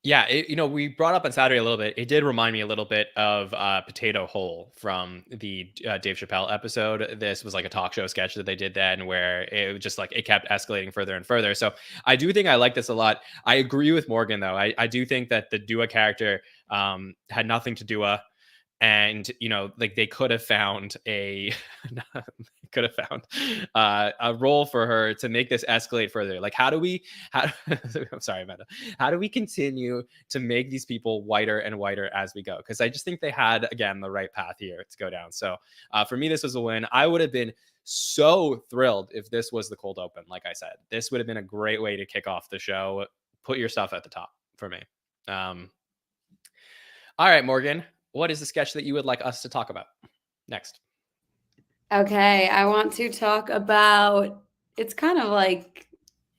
Yeah, we brought up on Saturday a little bit. It did remind me a little bit of Potato Hole from the Dave Chappelle episode. This was like a talk show sketch that they did then, where it was just like it kept escalating further and further. So I do think I like this a lot. I agree with Morgan though. I do think that the Dua character had nothing to do and like they could have found a role for her to make this escalate further. Like I'm sorry, Amanda, how do we continue to make these people whiter and whiter as we go? Because I just think they had, again, the right path here to go down. So for me, this was a win. I would have been so thrilled if this was the cold open. Like I said, this would have been a great way to kick off the show. put your stuff at the top for me. All right, Morgan, what is the sketch that you would like us to talk about next? Okay, I want to talk about, it's kind of like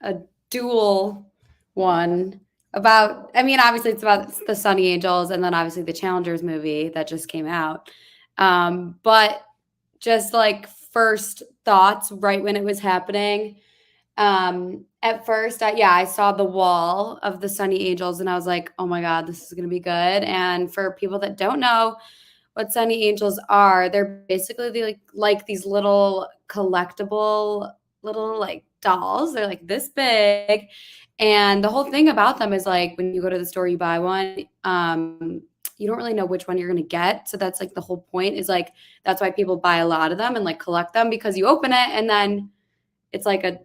a dual one about, I mean, obviously it's about the Sunny Angels and then obviously the Challengers movie that just came out. But just like first thoughts right when it was happening. At first, I saw the wall of the Sunny Angels and I was like, oh my God, this is going to be good. And for people that don't know what Sunny Angels are, they're basically like these little collectible little like dolls. They're like this big. And the whole thing about them is like when you go to the store, you buy one. You don't really know which one you're going to get. So that's like the whole point is like, that's why people buy a lot of them and like collect them because you open it and then it's like a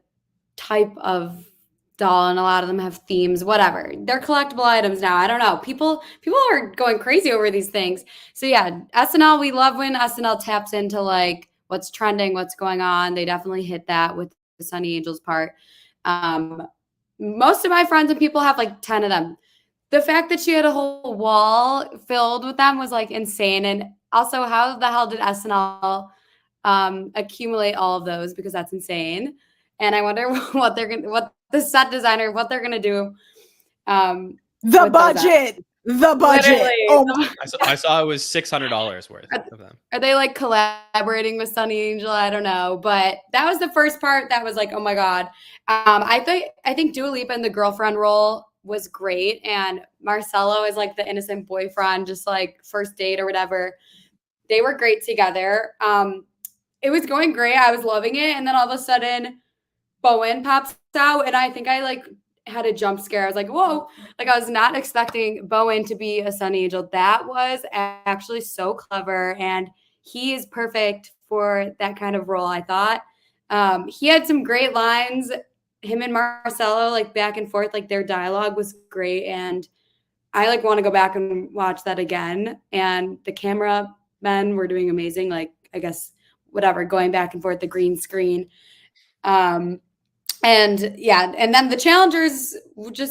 type of doll and a lot of them have themes, whatever. They're collectible items now. I don't know. People are going crazy over these things. So yeah, SNL, we love when SNL taps into like what's trending, what's going on. They definitely hit that with the Sunny Angels part. Most of my friends and people have like 10 of them. The fact that she had a whole wall filled with them was like insane. And also, how the hell did SNL accumulate all of those? Because that's insane. And I wonder what the set designer, what they're gonna do. The budget. Oh, I saw it was $600 worth of them. Are they like collaborating with Sunny Angel? I don't know, but that was the first part that was like, oh my God. I think Dua Lipa in the girlfriend role was great, and Marcelo is like the innocent boyfriend, just like first date or whatever. They were great together. It was going great. I was loving it, and then all of a sudden, Bowen pops out, and I think I like had a jump scare. I was like, whoa, like I was not expecting Bowen to be a Sunny Angel. That was actually so clever, and he is perfect for that kind of role, I thought. He had some great lines. Him and Marcelo, like back and forth, like their dialogue was great, and I like want to go back and watch that again. And the cameramen were doing amazing, like I guess whatever, going back and forth, the green screen. And yeah, and then the Challengers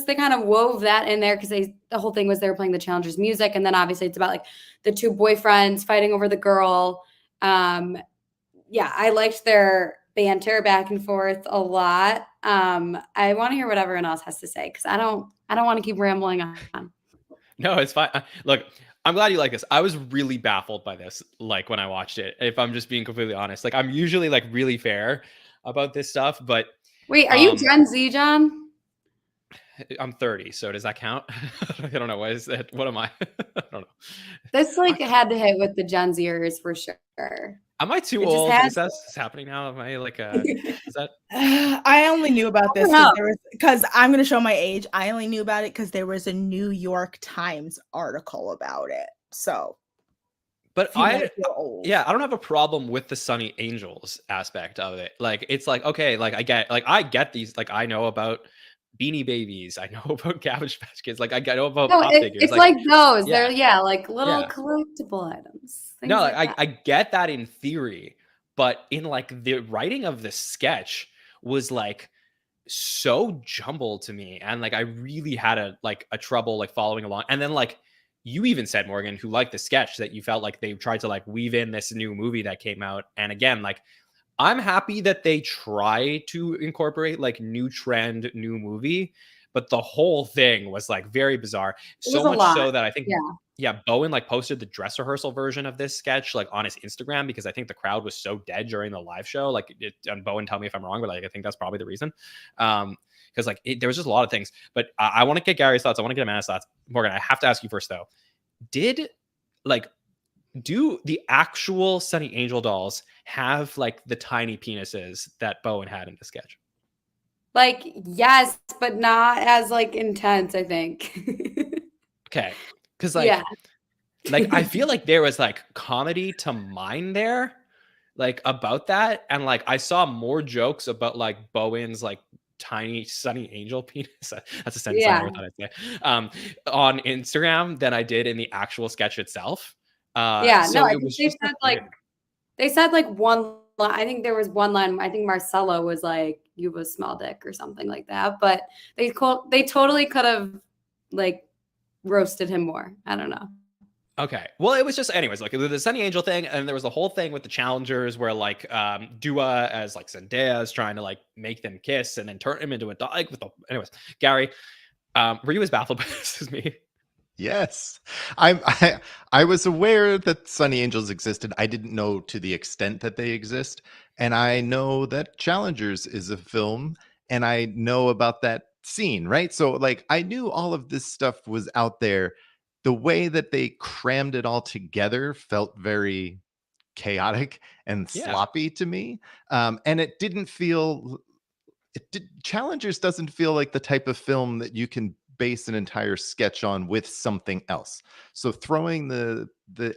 they kind of wove that in there because the whole thing was they were playing the Challengers music, and then obviously it's about like the two boyfriends fighting over the girl. Yeah, I liked their banter back and forth a lot. I want to hear what everyone else has to say because I don't want to keep rambling on. No, it's fine. Look, I'm glad you like this. I was really baffled by this, like when I watched it, if I'm just being completely honest. Like I'm usually like really fair about this stuff, but wait, are you Gen Z, John? I'm 30, so does that count? I don't know. What is that? What am I? I don't know. This like had to hit with the Gen Zers for sure. Am I too old? Is that happening now? Am I like is that? I only knew about this because I'm going to show my age. I only knew about it because there was a New York Times article about it. So, but I don't have a problem with the Sunny Angels aspect of it. Like, it's like, okay, like I get these, like I know about Beanie Babies. I know about Cabbage Patch Kids. Like I know about pop figures. It's like those. Yeah. They're like little collectible items. No, like I get that in theory, but in like the writing of the sketch was like so jumbled to me, and like I really had a trouble like following along. And then like you even said, Morgan, who liked the sketch, that you felt like they tried to like weave in this new movie that came out. And again, like I'm happy that they try to incorporate like new trend, new movie, but the whole thing was like very bizarre. So much so that I think Bowen like posted the dress rehearsal version of this sketch like on his Instagram because I think the crowd was so dead during the live show. Like and Bowen, tell me if I'm wrong, but like I think that's probably the reason. Because like there was just a lot of things. But I want to get Gary's thoughts. I want to get Amanda's thoughts. Morgan, I have to ask you first though. Do the actual Sunny Angel dolls have like the tiny penises that Bowen had in the sketch? Like, yes, but not as like intense, I think. Okay. Because like I feel like there was like comedy to mine there, like about that. And like I saw more jokes about like Bowen's like tiny Sunny Angel penis. That's a sentence I never thought I'd say. On Instagram than I did in the actual sketch itself. I think they said like one line. I think there was one line. I think Marcelo was like, you have a small dick or something like that. But they totally could have like roasted him more. I don't know. Okay. Well, it was just, anyways, like the Sunny Angel thing, and there was the whole thing with the challengers where like Dua as like Zendaya is trying to like make them kiss and then turn him into a dog. Like, anyways, Gary, were you as baffled by this as me? Yes, I was aware that Sunny Angels existed. I didn't know to the extent that they exist, and I know that Challengers is a film, and I know about that scene, right? So like I knew all of this stuff was out there. The way that they crammed it all together felt very chaotic and Yeah. sloppy to me, and it didn't feel. Challengers doesn't feel like the type of film that you can base an entire sketch on with something else. So throwing the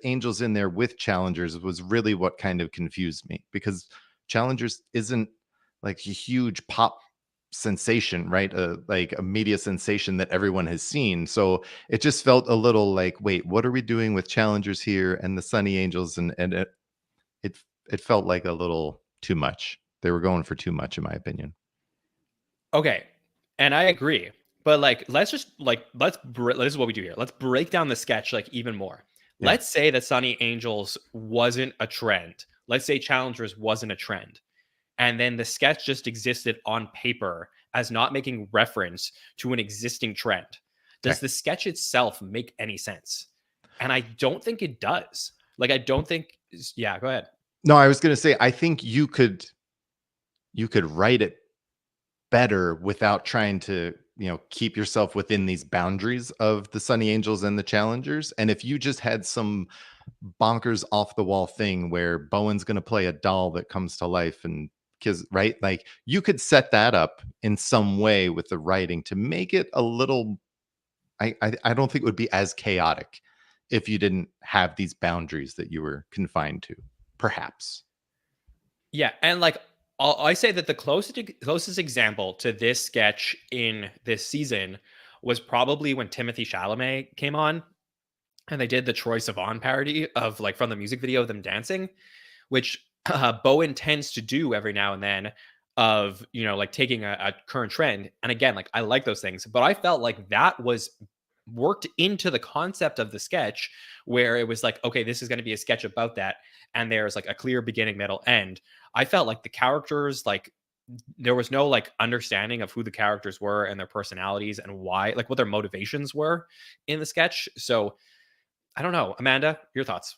angels in there with Challengers was really what kind of confused me, because Challengers isn't like a huge pop sensation, right? Like a media sensation that everyone has seen. So it just felt a little like, wait, what are we doing with Challengers here and the Sunny Angels? And it felt like a little too much. They were going for too much, in my opinion. Okay, and I agree, but like let's just like this is what we do here. Let's break down the sketch like even more. Yeah. Let's say that Sunny Angels wasn't a trend. Let's say Challengers wasn't a trend, and then the sketch just existed on paper as not making reference to an existing trend. Does the sketch itself make any sense? And I don't think it does. Like I don't think. Yeah, go ahead. No, I was going to say I think you could write it better without trying to, keep yourself within these boundaries of the Sunny Angels and the Challengers. And if you just had some bonkers off the wall thing where Bowen's going to play a doll that comes to life and kiss, right? Like you could set that up in some way with the writing to make it a little, I don't think it would be as chaotic if you didn't have these boundaries that you were confined to, perhaps. Yeah, and like I say that the closest example to this sketch in this season was probably when Timothée Chalamet came on and they did the Troye Sivan parody of like from the music video of them dancing, which Bowen tends to do every now and then of, like taking a current trend. And again, like I like those things, but I felt like that was worked into the concept of the sketch where it was like, okay, this is going to be a sketch about that. And there's like a clear beginning, middle, end. I felt like the characters, like there was no like understanding of who the characters were and their personalities and why, like what their motivations were in the sketch. So I don't know. Amanda, your thoughts?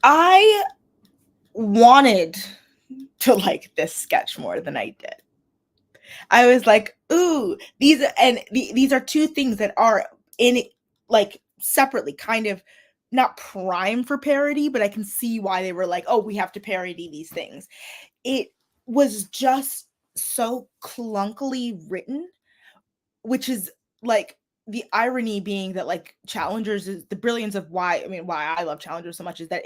I wanted to like this sketch more than I did. I was like, ooh, these are two things that are in like separately kind of not prime for parody, but I can see why they were like, oh, we have to parody these things. It was just so clunkily written, which is like the irony being that like Challengers is the brilliance of why I love Challengers so much is that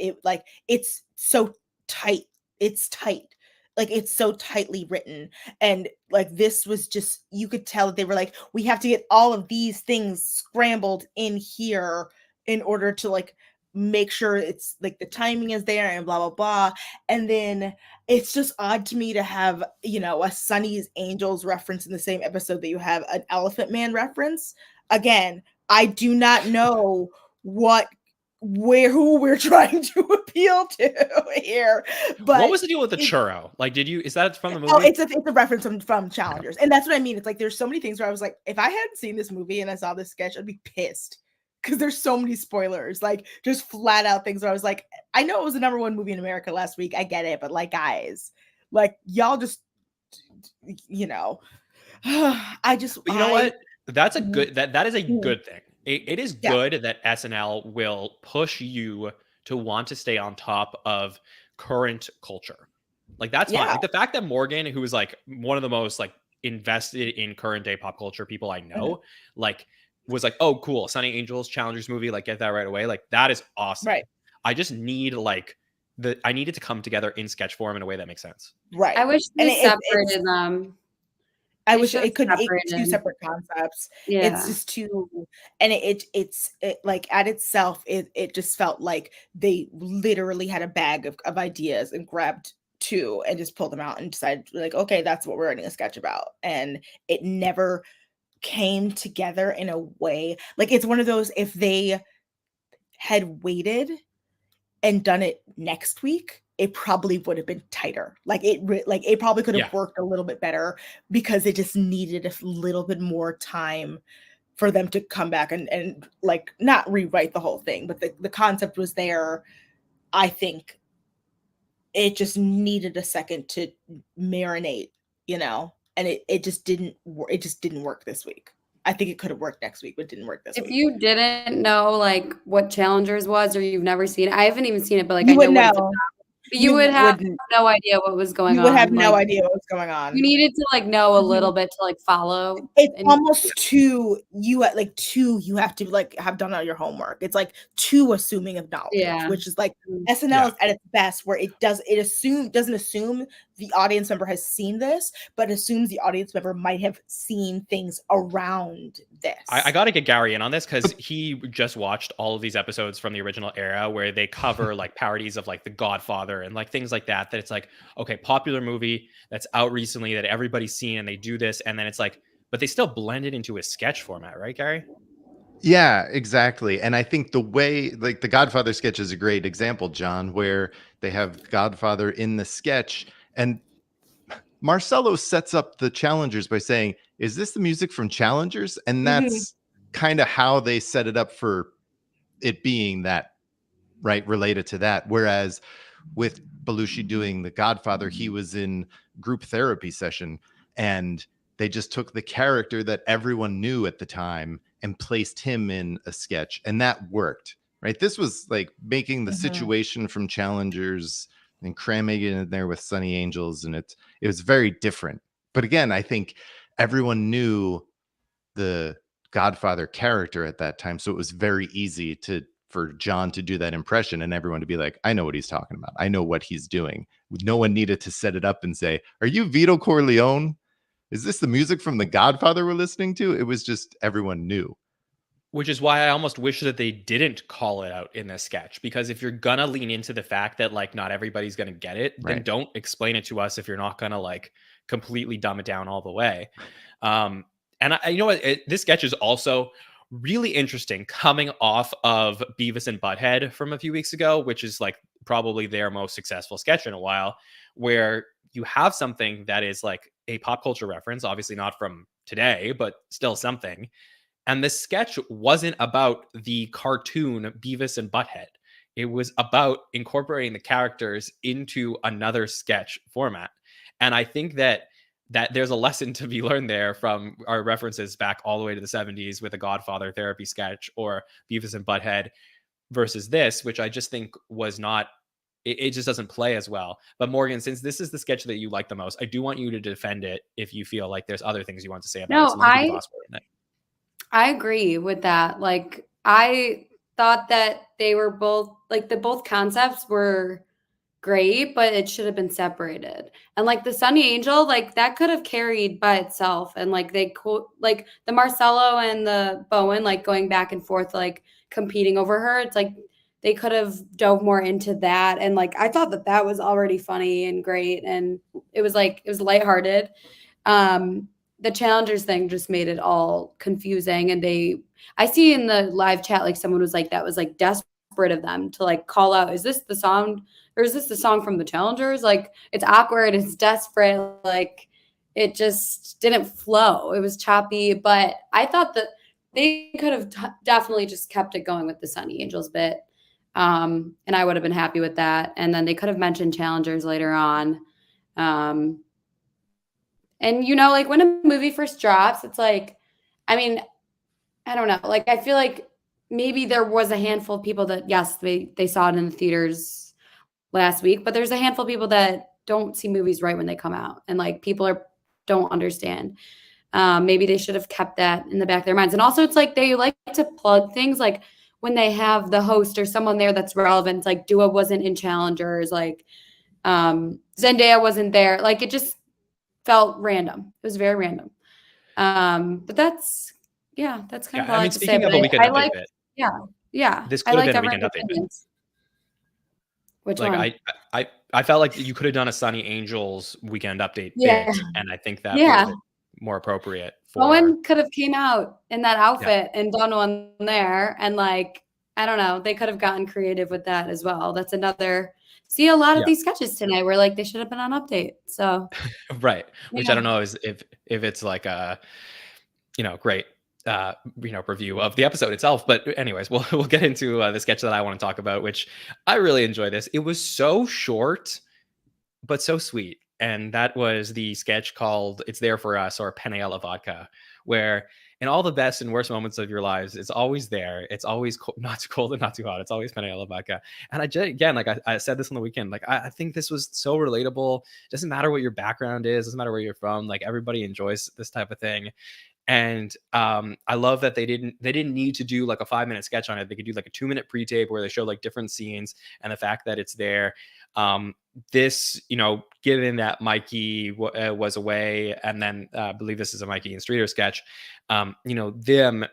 it's so tight. It's tight. Like it's so tightly written. And like this was just, you could tell that they were like, we have to get all of these things scrambled in here in order to like make sure it's like the timing is there and blah blah blah. And then it's just odd to me to have a Sunny's Angels reference in the same episode that you have an Elephant Man reference. Again, I do not know who we're trying to appeal to here. But what was the deal with the churro? Like, is that from the movie? Oh, it's a reference from Challengers. And that's what I mean. It's like there's so many things where I was like, if I hadn't seen this movie and I saw this sketch, I'd be pissed. Because there's so many spoilers, like just flat out things where I was like, I know it was the #1 movie in America last week. I get it. But like, guys, like y'all just, I just, what? That's a good, that is a good thing. It is good that SNL will push you to want to stay on top of current culture. Like that's fine. Like the fact that Morgan, who is like one of the most like invested in current day pop culture people I know, like was like, oh, cool, Sunny Angels, Challengers movie, like get that right away. Like that is awesome. Right. I just need like I need it to come together in sketch form in a way that makes sense. Right. I wish they separated them. I wish it could be two separate concepts. Yeah. It's just too, and it's like at itself, it just felt like they literally had a bag of ideas and grabbed two and just pulled them out and decided like, okay, that's what we're writing a sketch about. And it never came together in a way. Like, it's one of those, if they had waited and done it next week, it probably would have been tighter. Like it probably could have worked a little bit better, because it just needed a little bit more time for them to come back and like not rewrite the whole thing, but the concept was there. I think it just needed a second to marinate, and it just didn't work this week. I think it could have worked next week, but didn't work this week. If you didn't know like what Challengers was, or you've never seen it, I haven't even seen it, but like You I would know what it's know. about. But you would have no idea what was going on. You would have no like, idea what was going on. You needed to like know a little bit to like follow. It's almost too you have to like have done all your homework. It's like too assuming of knowledge, which is like SNL is at its best, where it doesn't assume the audience member has seen this, but assumes the audience member might have seen things around this. I got to get Gary in on this, because he just watched all of these episodes from the original era where they cover like parodies of like The Godfather and like things like that. That it's like, okay, popular movie that's out recently that everybody's seen, and they do this, and then it's like, but they still blend it into a sketch format, right, Gary? Yeah, exactly. And I think the way, like the Godfather sketch is a great example, John, where they have Godfather in the sketch, and Marcelo sets up the challengers by saying, is this the music from Challengers? And that's kind of how they set it up for it being that, right, related to that. Whereas with Belushi doing The Godfather, he was in group therapy session, and they just took the character that everyone knew at the time and placed him in a sketch, and that worked, right? This was like making the situation from Challengers and cramming it in there with Sunny Angels, and it was very different. But again, I think everyone knew the Godfather character at that time, so it was very easy for John to do that impression and everyone to be like, I know what he's talking about. I know what he's doing. No one needed to set it up and say, are you Vito Corleone? Is this the music from The Godfather we're listening to? It was just everyone knew. Which is why I almost wish that they didn't call it out in this sketch, because if you're gonna lean into the fact that like not everybody's gonna get it, then don't explain it to us if you're not gonna like completely dumb it down all the way. And you know what? This sketch is also really interesting, coming off of Beavis and Butthead from a few weeks ago, which is like probably their most successful sketch in a while, where you have something that is like a pop culture reference, obviously not from today, but still something. And this sketch wasn't about the cartoon Beavis and Butthead. It was about incorporating the characters into another sketch format. And I think that there's a lesson to be learned there from our references back all the way to the 70s with a Godfather therapy sketch or Beavis and Butthead versus this, which I just think was not, it just doesn't play as well. But Morgan, since this is the sketch that you like the most, I do want you to defend it if you feel like there's other things you want to say about it. So I agree with that. Like, I thought that they were both, like, both concepts were great, but it should have been separated. And like the Sunny Angel, like that could have carried by itself. And like like the Marcelo and the Bowen, like going back and forth, like competing over her. It's like they could have dove more into that. And like I thought that was already funny and great. And it was lighthearted. The Challengers thing just made it all confusing. And I see in the live chat, like someone was like, that was like desperate of them to like call out, is this the song, or is this the song from the Challengers? Like, it's awkward, it's desperate, like it just didn't flow. It was choppy, but I thought that they could have definitely just kept it going with the Sunny Angels bit. And I would have been happy with that. And then they could have mentioned Challengers later on. And, you know, like when a movie first drops, it's like, I mean, I don't know. Like, I feel like maybe there was a handful of people that, yes, they saw it in the theaters last week, but there's a handful of people that don't see movies right when they come out. And like people don't understand. Maybe they should have kept that in the back of their minds. And also it's like they like to plug things like when they have the host or someone there that's relevant. It's like Dua wasn't in Challengers, like Zendaya wasn't there. Like it just felt random. It was very random. But that's kind of all I have to say. Speaking of a weekend update bit. Yeah. This could have been a weekend update bit. Which Like one? I felt like you could have done a Sunny Angels weekend update Yeah. bit, and I think that would Yeah. have been more appropriate for. Owen could have came out in that outfit and done one there, and like, I don't know, they could have gotten creative with that as well. That's another. See, a lot of Yeah. these sketches tonight were like they should have been on update. So Right, which I Yeah. don't know is if it's like a great review of the episode itself. But anyways, we'll get into the sketch that I want to talk about, which I really enjoy. This, it was so short but so sweet, and that was the sketch called "It's There for Us" or "Penne alla Vodka," where in all the best and worst moments of your lives, it's always there. It's always not too cold and not too hot. It's always penne alla vodka. And again, like I said this on the weekend, like I think this was so relatable. Doesn't matter what your background is, doesn't matter where you're from. Like everybody enjoys this type of thing. And I love that they didn't need to do like a 5-minute sketch on it. They could do like a 2-minute pre-tape where they show like different scenes, and the fact that it's there. This, given that Mikey was away, and then I believe this is a Mikey and Streeter sketch, them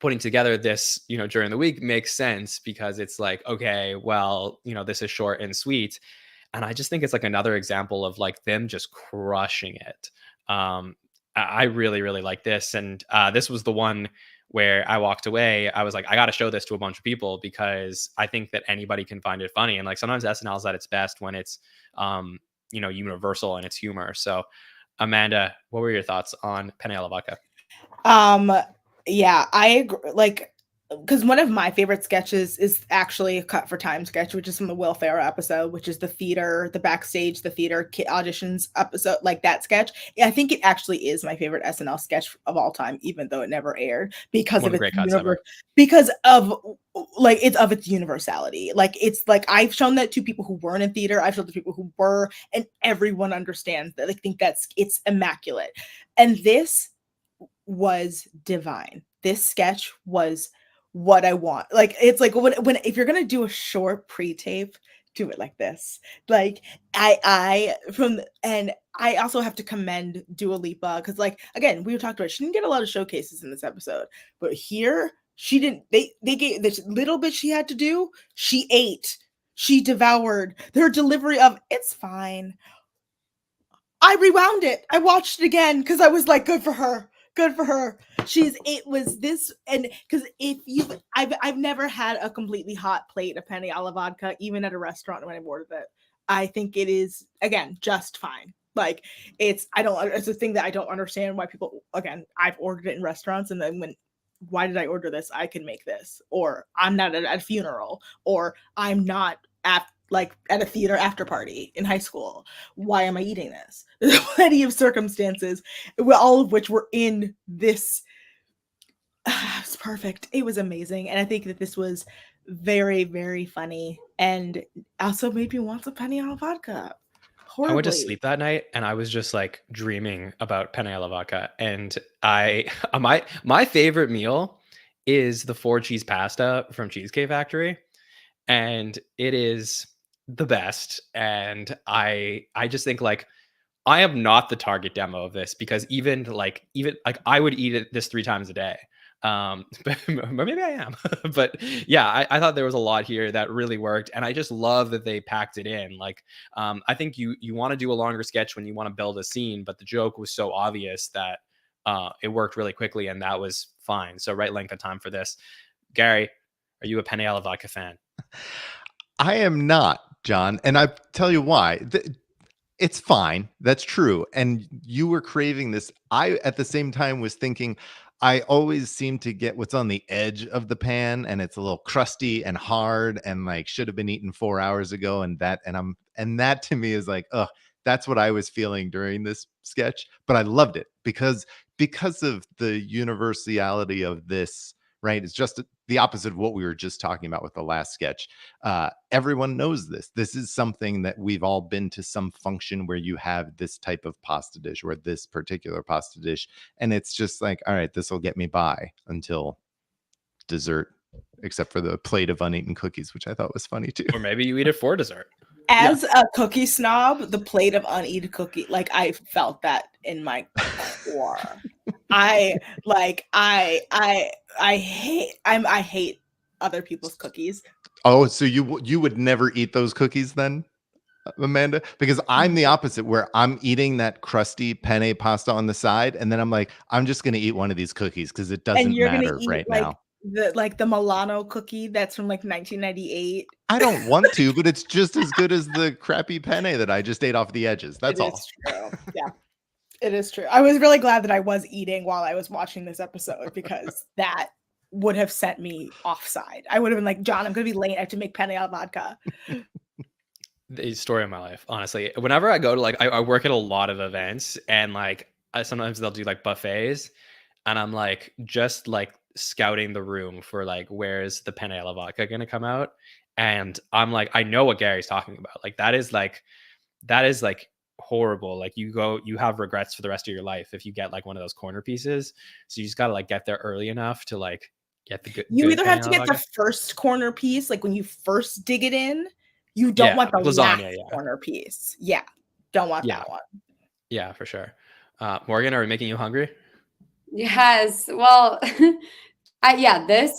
putting together this, during the week makes sense, because it's like, okay, well, this is short and sweet. And I just think it's like another example of like them just crushing it. I really, really like this. And this was the one where I walked away. I was like, I got to show this to a bunch of people, because I think that anybody can find it funny. And like sometimes SNL is at its best when it's, universal in its humor. So, Amanda, what were your thoughts on Penne alla Vodka? Yeah, I agree. Like, because one of my favorite sketches is actually a Cut for Time sketch, which is from the Will Ferrell episode, which is the theater, the backstage, the theater auditions episode, like that sketch. I think it actually is my favorite SNL sketch of all time, even though it never aired, because One of of the its great cuts ever. because of like its universality. Like it's like I've shown that to people who weren't in theater, I've shown to people who were, and everyone understands that. I think it's immaculate, and this was divine. This sketch was what I want. Like it's like when if you're gonna do a short pre-tape, do it like this. Like I also have to commend Dua Lipa, because like again, we talked about, she didn't get a lot of showcases in this episode, but here she didn't. They gave this little bit she had to do. She ate. She devoured. Her delivery of "it's fine." I rewound it. I watched it again because I was like, good for her. Good for her. It was this, and because I've never had a completely hot plate of penne alla vodka, even at a restaurant when I ordered it. I think it is, again, just fine. Like it's a thing that I don't understand why people, again, I've ordered it in restaurants, and then why did I order this? I can make this, or I'm not at a funeral, or I'm not at a theater after party in high school. Why am I eating this? There's plenty of circumstances, all of which were in this. It's perfect. It was amazing. And I think that this was very, very funny, and also made me want some penne alla vodka. Horribly. I went to sleep that night and I was just like dreaming about penne alla vodka. And my favorite meal is the 4-cheese pasta from Cheesecake Factory. And it is the best. And I just think like I am not the target demo of this, because even like I would eat this 3 times a day. But maybe I am. But yeah, I thought there was a lot here that really worked, and I just love that they packed it in. Like I think you want to do a longer sketch when you want to build a scene, but the joke was so obvious that it worked really quickly, and that was fine. So right length of time for this. Gary, are you a penne alla vodka fan? I am not, John, and I tell you why. It's fine. That's true. And you were craving this. I, at the same time, was thinking, I always seem to get what's on the edge of the pan, and it's a little crusty and hard, and like should have been eaten 4 hours ago. And that to me is like, oh, that's what I was feeling during this sketch. But I loved it because of the universality of this. Right. It's just the opposite of what we were just talking about with the last sketch. Everyone knows this. This is something that we've all been to some function where you have this type of pasta dish, or this particular pasta dish. And it's just like, all right, this will get me by until dessert, except for the plate of uneaten cookies, which I thought was funny too. Or maybe you eat it for dessert. As a cookie snob, the plate of uneaten cookie, like I felt that in my core. I hate other people's cookies. Oh, so you would never eat those cookies then, Amanda? Because I'm the opposite, where I'm eating that crusty penne pasta on the side, and then I'm like, I'm just gonna eat one of these cookies because it And doesn't you're gonna matter eat right now. the Milano cookie that's from like 1998. I don't want to, but it's just as good as the crappy penne that I just ate off the edges. That's It all. is true. Yeah, it is true. I was really glad that I was eating while I was watching this episode because that would have sent me offside. I would have been like, John, I'm gonna be late. I have to make penne al vodka. The story of my life, honestly. Whenever I go to like, I work at a lot of events, and like sometimes they'll do like buffets, and I'm like just like scouting the room for like, where's the penne alla vodka gonna come out? And I'm like, I know what Gary's talking about. Like that is like horrible. Like you have regrets for the rest of your life if you get like one of those corner pieces. So you just gotta like get there early enough to like get the good. You good either penne have to alla get the vodka. first corner piece, like when you first dig it in. You don't Yeah, want the lasagna, last yeah. corner piece. Yeah, don't want Yeah. that one. Yeah, for sure. Morgan, are we making you hungry? Yes. Well, yeah, this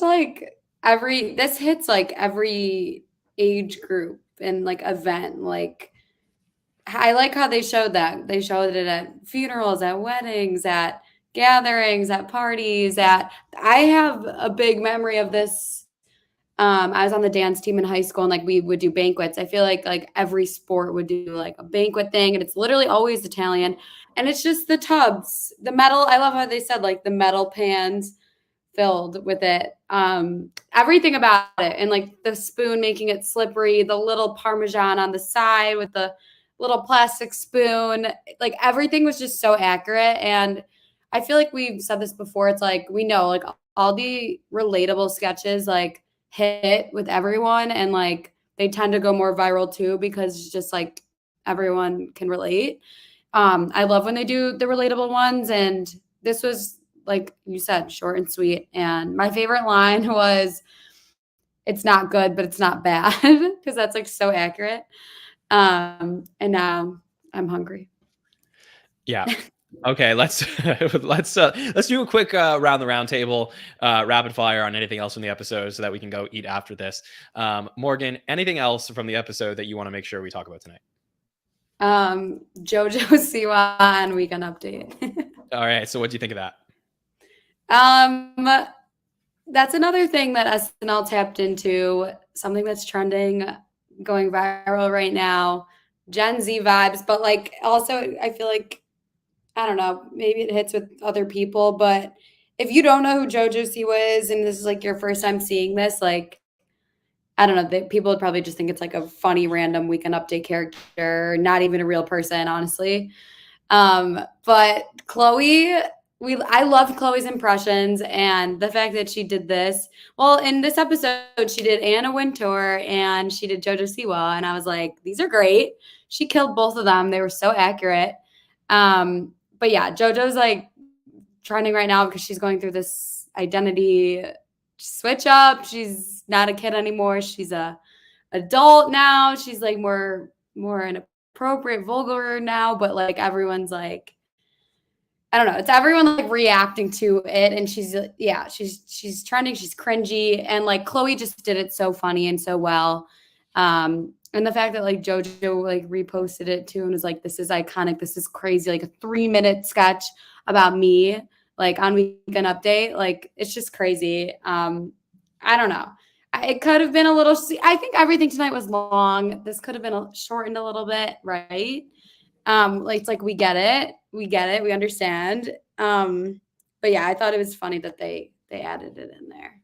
hits like every age group and like event. Like I like how they showed that. They showed it at funerals, at weddings, at gatherings, at parties, I have a big memory of this. I was on the dance team in high school and like we would do banquets. I feel like every sport would do like a banquet thing, and it's literally always Italian. And it's just the tubs, the metal. I love how they said like the metal pans filled with it. Everything about it, and like the spoon making it slippery, the little Parmesan on the side with the little plastic spoon. Like everything was just so accurate. And I feel like we've said this before. It's like we know like all the relatable sketches like hit with everyone, and like they tend to go more viral too because it's just like everyone can relate. I love when they do the relatable ones, and this was like you said, short and sweet. And my favorite line was, "It's not good, but it's not bad," because that's like so accurate. And now I'm hungry. Yeah. Okay, let's let's do a quick round the round table, rapid fire on anything else from the episode so that we can go eat after this. Morgan, anything else from the episode that you want to make sure we talk about tonight? JoJo Siwa and Weekend Update. All right, so what do you think of that? That's another thing that SNL tapped into, something that's trending, going viral right now, Gen Z vibes, but like also I feel like, I don't know, maybe it hits with other people, but if you don't know who JoJo Siwa is and this is like your first time seeing this, like, I don't know, people would probably just think it's like a funny random Weekend Update character, not even a real person, honestly. But Chloe, I loved Chloe's impressions and the fact that she did this. Well, in this episode, she did Anna Wintour and she did JoJo Siwa, and I was like, these are great. She killed both of them. They were so accurate. But yeah, JoJo's like trending right now because she's going through this identity switch up. She's not a kid anymore. She's a adult now. She's like more inappropriate, vulgar now, but like everyone's like, I don't know. It's everyone like reacting to it, and she's trending. She's cringy, and like Chloe just did it so funny and so well. And the fact that like JoJo like reposted it too and was like, "This is iconic. This is crazy." Like a 3-minute sketch about me, like on Weekend Update. Like it's just crazy. I don't know. It could have been a little. I think everything tonight was long. This could have been shortened a little bit, right? Like it's like we get it, we understand. But yeah, I thought it was funny that they added it in there.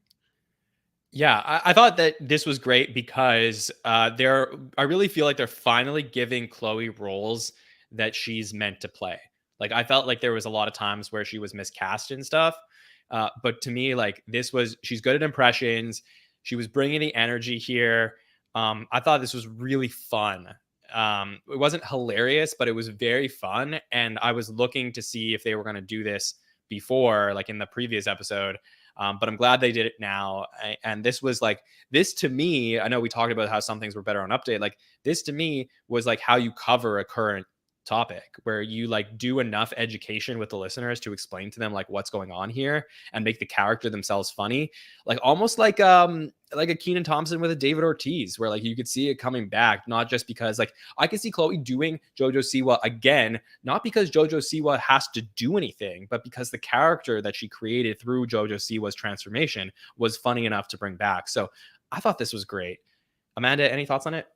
Yeah, I thought that this was great because I really feel like they're finally giving Chloe roles that she's meant to play. Like I felt like there was a lot of times where she was miscast and stuff. But to me, like she's good at impressions. She was bringing the energy here. I thought this was really fun. It wasn't hilarious, but it was very fun. And I was looking to see if they were going to do this before, like in the previous episode. But I'm glad they did it now. And this to me, I know we talked about how some things were better on Update. Like this to me was like how you cover a current topic where you like do enough education with the listeners to explain to them like what's going on here and make the character themselves funny, like almost like a Kenan Thompson with a David Ortiz, where like you could see it coming back, not just because like I could see Chloe doing Jojo Siwa again, not because Jojo Siwa has to do anything, but because the character that she created through Jojo Siwa's transformation was funny enough to bring back. So I thought this was great. Amanda, any thoughts on it?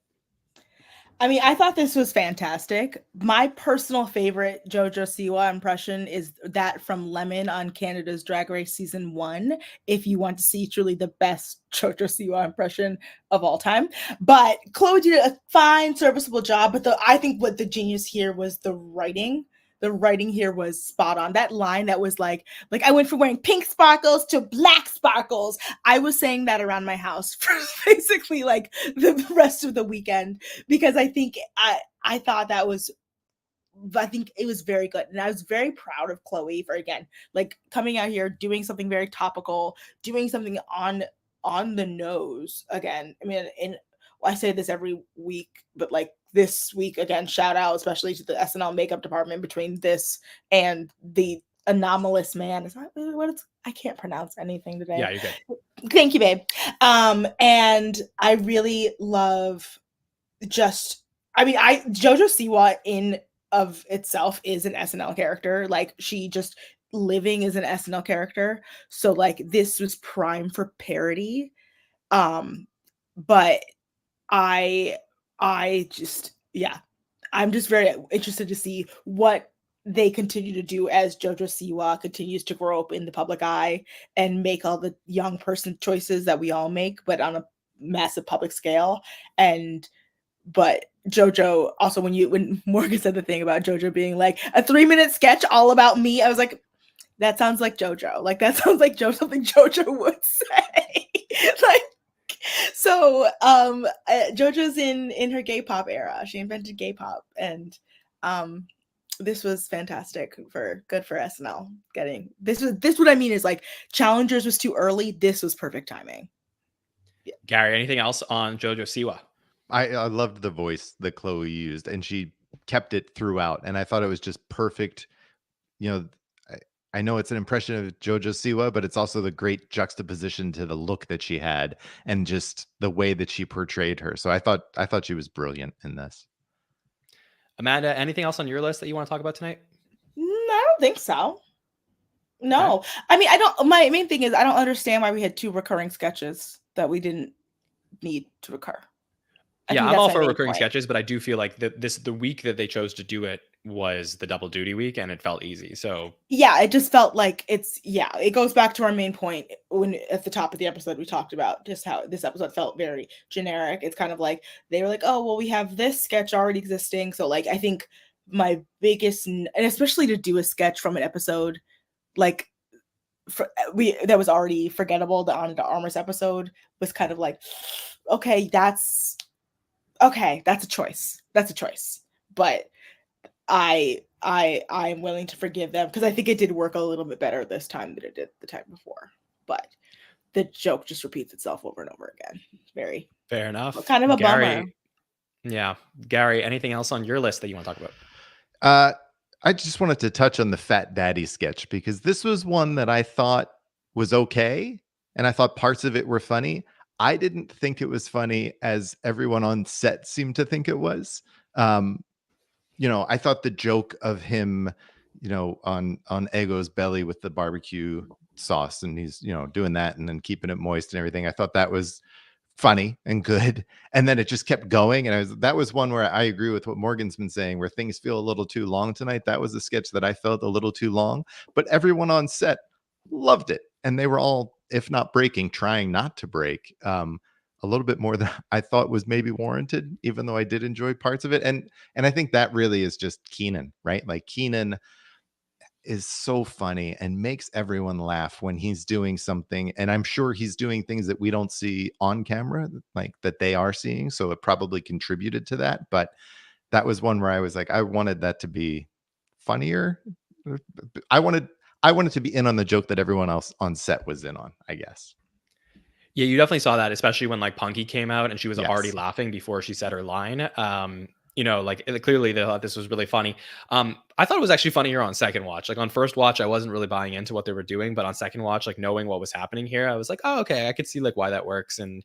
I mean, I thought this was fantastic. My personal favorite JoJo Siwa impression is that from Lemon on Canada's Drag Race Season 1, if you want to see truly the best JoJo Siwa impression of all time. But Chloe did a fine, serviceable job, but I think what the genius here was the writing. The writing here was spot on. That line that was like I went from wearing pink sparkles to black sparkles. I was saying that around my house for basically like the rest of the weekend, because I think I thought it was very good. And I was very proud of Chloe for, again, like coming out here, doing something very topical, doing something on the nose again. I mean, and I say this every week, but like this week, again, shout out especially to the SNL makeup department between this and the anomalous man. Is that what it's? I can't pronounce anything today. Yeah, you're good. Thank you, babe. And I really love JoJo Siwa in of itself is an SNL character. Like, she just living as an SNL character. So like this was prime for parody. But I just, yeah, I'm just very interested to see what they continue to do as JoJo Siwa continues to grow up in the public eye and make all the young person choices that we all make, but on a massive public scale. But JoJo also, when Morgan said the thing about JoJo being like a 3-minute sketch all about me, I was like, that sounds like JoJo. Like, that sounds like something JoJo would say. Like, so JoJo's in her gay pop era. She invented gay pop, and this was fantastic good for SNL. Getting this what I mean is like Challengers was too early. This was perfect timing. Yeah. Gary, anything else on JoJo Siwa? I loved the voice that Chloe used, and she kept it throughout, and I thought it was just perfect. You know, I know it's an impression of JoJo Siwa, but it's also the great juxtaposition to the look that she had and just the way that she portrayed her. So I thought she was brilliant in this. Amanda, anything else on your list that you want to talk about tonight? I don't think so. No. Okay. I mean, my main thing is I don't understand why we had 2 recurring sketches that we didn't need to recur. Yeah, I'm all for recurring sketches, but I do feel like the week that they chose to do it was the double duty week, and it felt easy. So yeah, it just felt like it goes back to our main point when at the top of the episode we talked about just how this episode felt very generic. It's kind of like they were like, oh well, we have this sketch already existing. So like I think my biggest, and especially to do a sketch from an episode like that was already forgettable, the Ana de Armas episode was kind of like, okay, that's a choice. That's a choice. But I'm willing to forgive them because I think it did work a little bit better this time than it did the time before. But the joke just repeats itself over and over again. Very fair enough. Kind of a Gary, bummer. Yeah. Gary, anything else on your list that you want to talk about? I just wanted to touch on the Fat Daddy sketch because this was one that I thought was okay, and I thought parts of it were funny. I didn't think it was funny as everyone on set seemed to think it was. I thought the joke of him, on Ego's belly with the barbecue sauce, and he's, doing that and then keeping it moist and everything. I thought that was funny and good. And then it just kept going. And that was one where I agree with what Morgan's been saying, where things feel a little too long tonight. That was a sketch that I felt a little too long, but everyone on set loved it. And they were all, if not breaking, trying not to break a little bit more than I thought was maybe warranted, even though I did enjoy parts of it. And I think that really is just Kenan, right? Like Kenan is so funny and makes everyone laugh when he's doing something. And I'm sure he's doing things that we don't see on camera, like that they are seeing. So it probably contributed to that. But that was one where I was like, I wanted that to be funnier. I wanted to be in on the joke that everyone else on set was in on, I guess. Yeah, you definitely saw that, especially when like Punky came out and she was Yes. already laughing before she said her line. like clearly they thought this was really funny. I thought it was actually funnier on second watch. Like on first watch, I wasn't really buying into what they were doing, but on second watch, like knowing what was happening here, I was like, oh, okay, I could see like why that works. And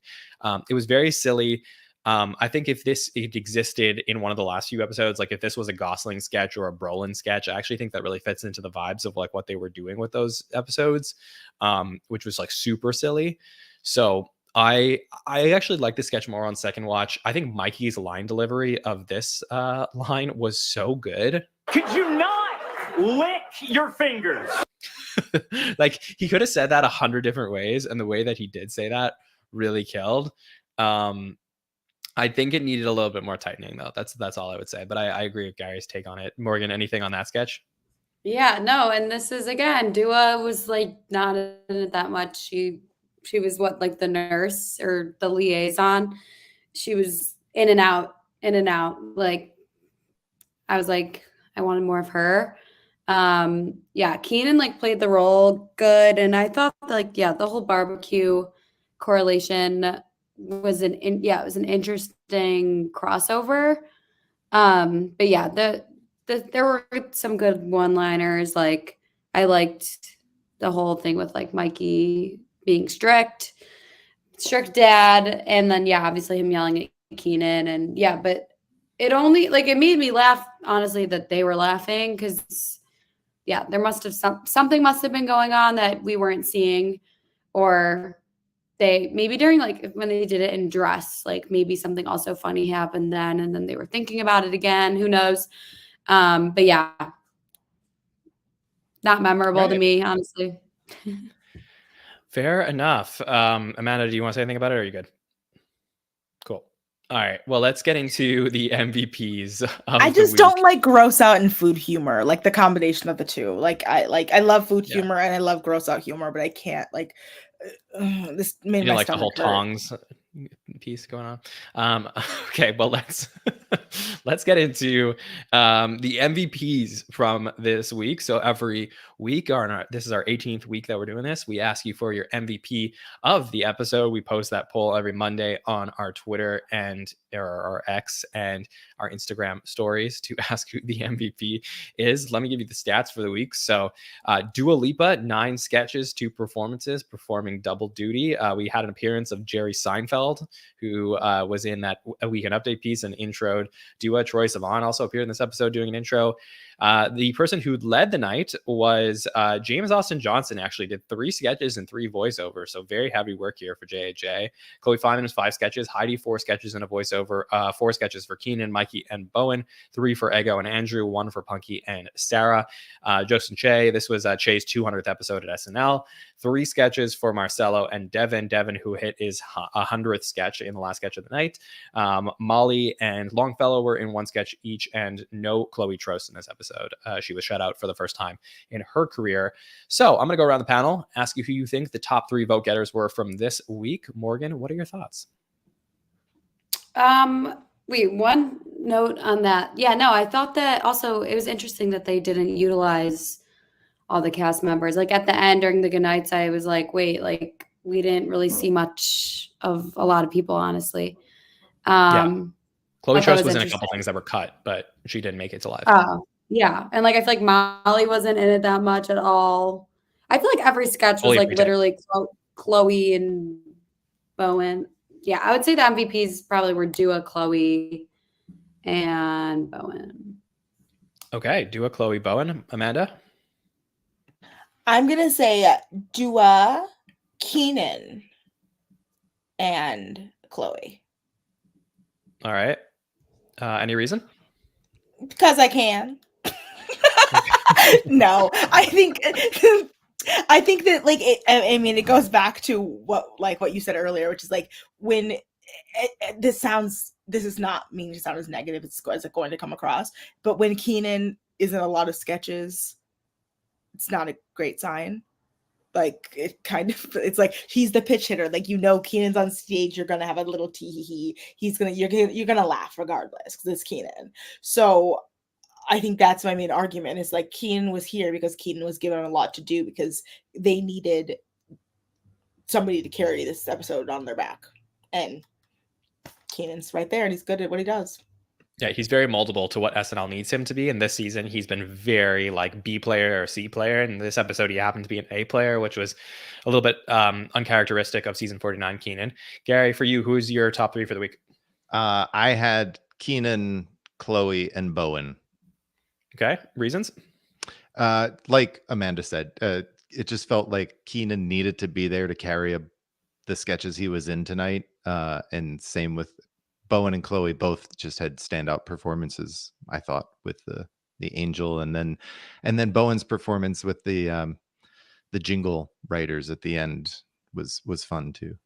it was very silly. I think if it existed in one of the last few episodes, like if this was a Gosling sketch or a Brolin sketch, I actually think that really fits into the vibes of like what they were doing with those episodes, which was like super silly. So I actually like the sketch more on second watch. I think Mikey's line delivery of this line was so good. Could you not lick your fingers? Like he could have said that 100 different ways, and the way that he did say that really killed. I think it needed a little bit more tightening though. That's all I would say. But I agree with Gary's take on it. Morgan, anything on that sketch? Yeah, no, and this is again, Dua was like not in it that much. She was what, like the nurse or the liaison. She was in and out, in and out. Like I was like, I wanted more of her. Yeah, Keenan like played the role good, and I thought like the whole barbecue correlation was it was an interesting crossover. But yeah, there were some good one-liners. Like I liked the whole thing with like Mikey being strict dad, and then obviously him yelling at Keenan, and but it only it made me laugh honestly that they were laughing because there must have something must have been going on that we weren't seeing, or they maybe during like when they did it in dress, like maybe something also funny happened then, and then they were thinking about it again. Who knows? But not memorable to me, honestly. Fair enough. Amanda, do you want to say anything about it, or are you good? Cool. All right. Well, let's get into the MVPs. I just don't like gross out and food humor, like the combination of the two. Like I love food humor and I love gross out humor, but I can't this made my like the whole hurt. tongs piece going on. Okay, well let's get into the MVPs from this week. So every week, this is our 18th week that we're doing this. We ask you for your MVP of the episode. We post that poll every Monday on our Twitter and our X and our Instagram stories to ask who the MVP is. Let me give you the stats for the week. So Dua Lipa, 9 sketches, 2 performances, performing double duty. We had an appearance of Jerry Seinfeld, who was in that A Weekend Update piece and introed Dua. Troye Sivan also appeared in this episode doing an intro. The person who led the night was James Austin Johnson. Actually did 3 sketches and 3 voiceovers, so very heavy work here for JHJ. Chloe Fineman was 5 sketches, Heidi 4 sketches and a voiceover, 4 sketches for Keenan, Mikey, and Bowen, 3 for Ego and Andrew, 1 for Punky and Sarah. Joseph Che, this was Che's 200th episode at SNL. 3 sketches for Marcelo and Devin, who hit his 100th sketch in the last sketch of the night. Molly and Longfellow were in 1 sketch each, and no Chloe Trost in this episode. She was shut out for the first time in her career. So I'm going to go around the panel, ask you who you think the top 3 vote getters were from this week. Morgan, what are your thoughts? Wait, one note on that. I thought that also it was interesting that they didn't utilize all the cast members. Like at the end during the good nights, I was like, wait, like we didn't really see much of a lot of people, honestly. Chloe Trost was in a couple things that were cut, but she didn't make it to live. Oh, yeah. And like I feel like Molly wasn't in it that much at all. I feel like every sketch was like literally Chloe and Bowen. Yeah, I would say the MVPs probably were Dua, Chloe, and Bowen. Okay, Dua, Chloe, Bowen. Amanda? I'm going to say Dua, Keenan, and Chloe. All right. Any reason? Because I can. No, I think that like it goes back to what you said earlier, which is like when this is not meaning to sound as negative as it's going to come across, but when Keenan is in a lot of sketches, it's not a great sign. Like it's like he's the pitch hitter. Like Keenan's on stage, you're gonna have a little tee-hee-hee. You're gonna laugh regardless because it's Keenan. So I think that's my main argument is like Keenan was here because Keenan was given a lot to do because they needed somebody to carry this episode on their back. And Keenan's right there and he's good at what he does. Yeah, he's very moldable to what SNL needs him to be. And this season, he's been very like B player or C player. And this episode, he happened to be an A player, which was a little bit uncharacteristic of season 49. Keenan, Gary, for you, who's your top 3 for the week? I had Keenan, Chloe, and Bowen. Okay, reasons? Like Amanda said, it just felt like Keenan needed to be there to carry the sketches he was in tonight. And same with Bowen and Chloe, both just had standout performances, I thought, with the angel, and then Bowen's performance with the jingle writers at the end was fun too.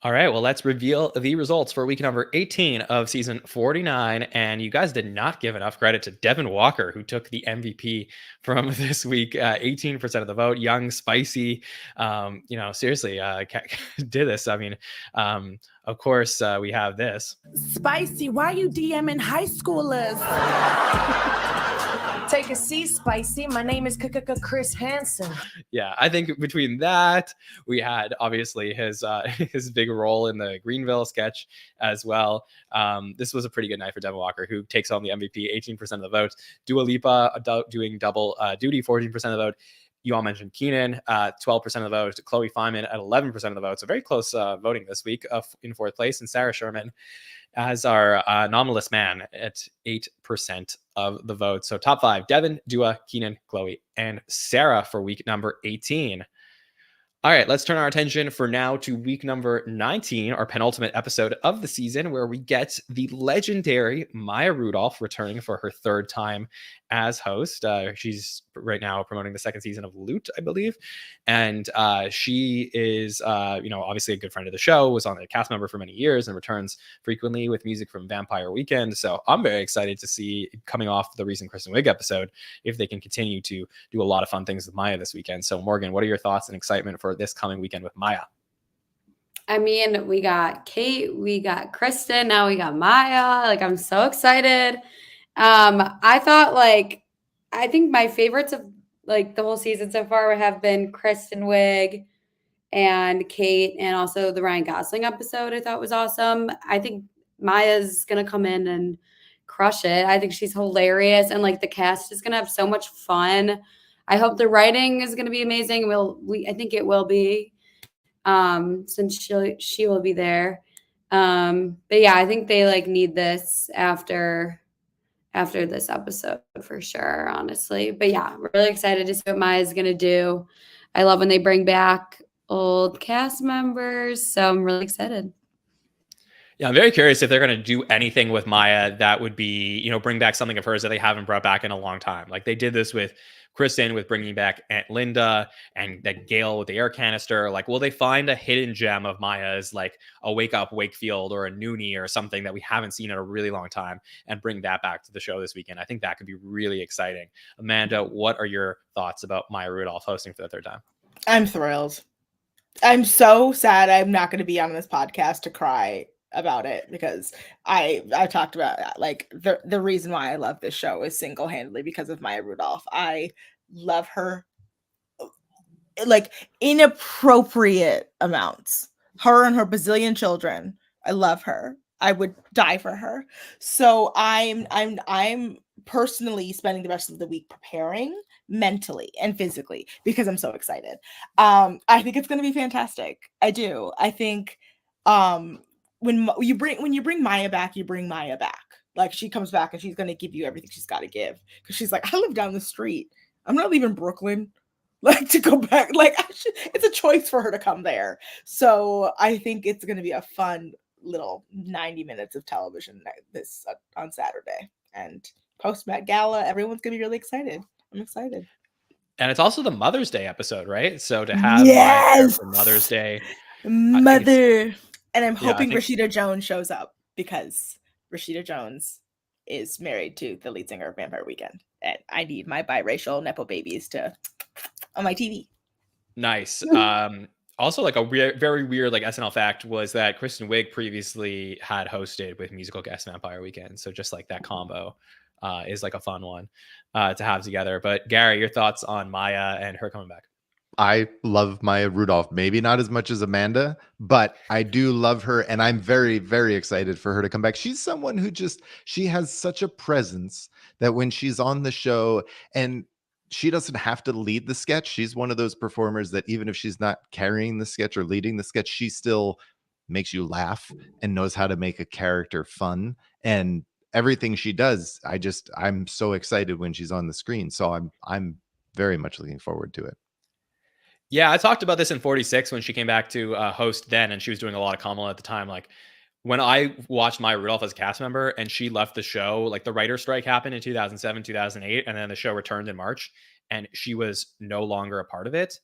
All right, well, let's reveal the results for week number 18 of season 49. And you guys did not give enough credit to Devin Walker, who took the MVP from this week. 18% of the vote. Young, spicy. Seriously, did this. I mean, of course, we have this. Spicy, why you DMing high schoolers? Take a seat, Spicy. My name is Chris Hansen. Yeah, I think between that, we had obviously his big role in the Greenville sketch as well. This was a pretty good night for Devin Walker, who takes home the MVP, 18% of the vote. Dua Lipa doing double duty, 14% of the vote. You all mentioned Keenan, 12% of the vote. Chloe Feynman at 11% of the vote. So very close voting this week in 4th place. And Sarah Sherman as our anomalous man at 8% of the vote. So top 5, Devin, Dua, Keenan, Chloe, and Sarah for week number 18. All right, let's turn our attention for now to week number 19, our penultimate episode of the season, where we get the legendary Maya Rudolph returning for her 3rd time as host. She's right now promoting the 2nd season of Loot, I believe. And she is, obviously a good friend of the show, was on a cast member for many years and returns frequently with music from Vampire Weekend. So I'm very excited to see, coming off the recent Kristen Wiig episode, if they can continue to do a lot of fun things with Maya this weekend. So Morgan, what are your thoughts and excitement for this coming weekend with Maya? I mean, we got Kate, we got Kristen, now we got Maya. Like, I'm so excited. I think my favorites of like the whole season so far have been Kristen Wiig and Kate, and also the Ryan Gosling episode I thought was awesome. I think Maya's gonna come in and crush it. I think she's hilarious, and like the cast is gonna have so much fun. I hope the writing is gonna be amazing. I think it will be, since she will be there. But yeah, I think they like need this after this episode for sure, honestly. But yeah, we're really excited to see what Maya's gonna do. I love when they bring back old cast members, so I'm really excited. Yeah, I'm very curious if they're going to do anything with Maya that would be, bring back something of hers that they haven't brought back in a long time. Like they did this with Kristen, with bringing back Aunt Linda, and that Gail with the air canister. Like, will they find a hidden gem of Maya's, like a Wake Up Wakefield or a Noonie or something that we haven't seen in a really long time, and bring that back to the show this weekend? I think that could be really exciting. Amanda, what are your thoughts about Maya Rudolph hosting for the 3rd time? I'm thrilled. I'm so sad I'm not going to be on this podcast to cry about it, because I talked about like the reason why I love this show is single-handedly because of Maya Rudolph. I love her like inappropriate amounts. Her and her bazillion children. I love her. I would die for her. So I'm personally spending the rest of the week preparing mentally and physically because I'm so excited. I think it's going to be fantastic. I do. I think when you bring Maya back, you bring Maya back. Like she comes back and she's going to give you everything she's got to give, because she's like, I live down the street. I'm not leaving Brooklyn like to go back. Like it's a choice for her to come there. So I think it's going to be a fun little 90 minutes of television this on Saturday, and post Met Gala, everyone's going to be really excited. I'm excited. And it's also the Mother's Day episode, right? So to have yes! for Mother's Day, and I'm hoping think Rashida Jones shows up, because Rashida Jones is married to the lead singer of Vampire Weekend, and I need my biracial nepo babies to on my TV. Nice. Also, like a very weird like SNL fact was that Kristen Wiig previously had hosted with musical guest Vampire Weekend. So just like that combo is like a fun one to have together. But Gary, your thoughts on Maya and her coming back? I love Maya Rudolph, maybe not as much as Amanda, but I do love her. And I'm very, very excited for her to come back. She's someone who she has such a presence that when she's on the show, and she doesn't have to lead the sketch. She's one of those performers that even if she's not carrying the sketch or leading the sketch, she still makes you laugh and knows how to make a character fun. And everything she does, I'm so excited when she's on the screen. So I'm very much looking forward to it. Yeah, I talked about this in 46 when she came back to host then, and she was doing a lot of Kamala at the time. Like when I watched Maya Rudolph as a cast member and she left the show, like the writer's strike happened in 2007, 2008, and then the show returned in March, and she was no longer a part of it.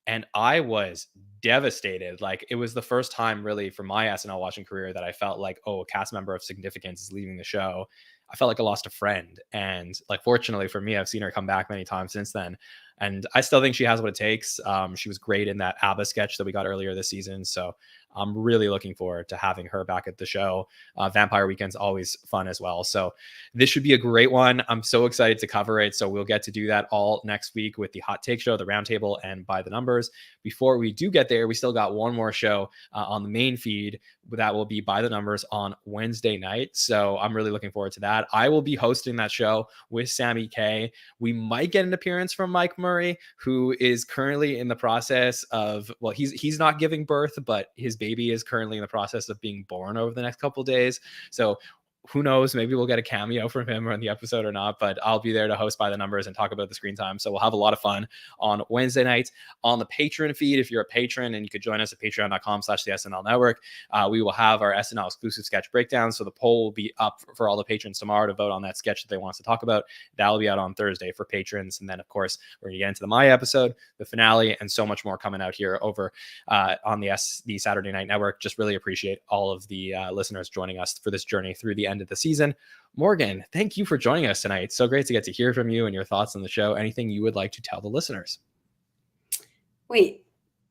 And I was devastated. Like it was the first time really for my SNL watching career that I felt like, oh, a cast member of significance is leaving the show. I felt like I lost a friend. And like, fortunately for me, I've seen her come back many times since then. And I still think she has what it takes. She was great in that ABBA sketch that we got earlier this season. So I'm really looking forward to having her back at the show. Vampire Weekend's always fun as well. So this should be a great one. I'm so excited to cover it. So we'll get to do that all next week with the Hot Take Show, the Roundtable, and By the Numbers. Before we do get there, we still got one more show on the main feed that will be By the Numbers on Wednesday night. So I'm really looking forward to that. I will be hosting that show with Sammy K. We might get an appearance from Mike Murray, who is currently in the process of, well, he's not giving birth, but his baby is currently in the process of being born over the next couple of days. So who knows, maybe we'll get a cameo from him in the episode or not, but I'll be there to host By the Numbers and talk about the screen time. So we'll have a lot of fun on Wednesday nights on the Patreon feed. If you're a patron, and you could join us at patreon.com/the SNL Network, we will have our SNL exclusive sketch breakdown. So the poll will be up for all the patrons tomorrow to vote on that sketch that they want us to talk about. That'll be out on Thursday for patrons. And then of course, we're going to get into the Maya episode, the finale, and so much more coming out here over on the Saturday Night Network. Just really appreciate all of the listeners joining us for this journey through the end of the season. Morgan, thank you for joining us tonight. It's so great to get to hear from you and your thoughts on the show. Anything you would like to tell the listeners? Wait,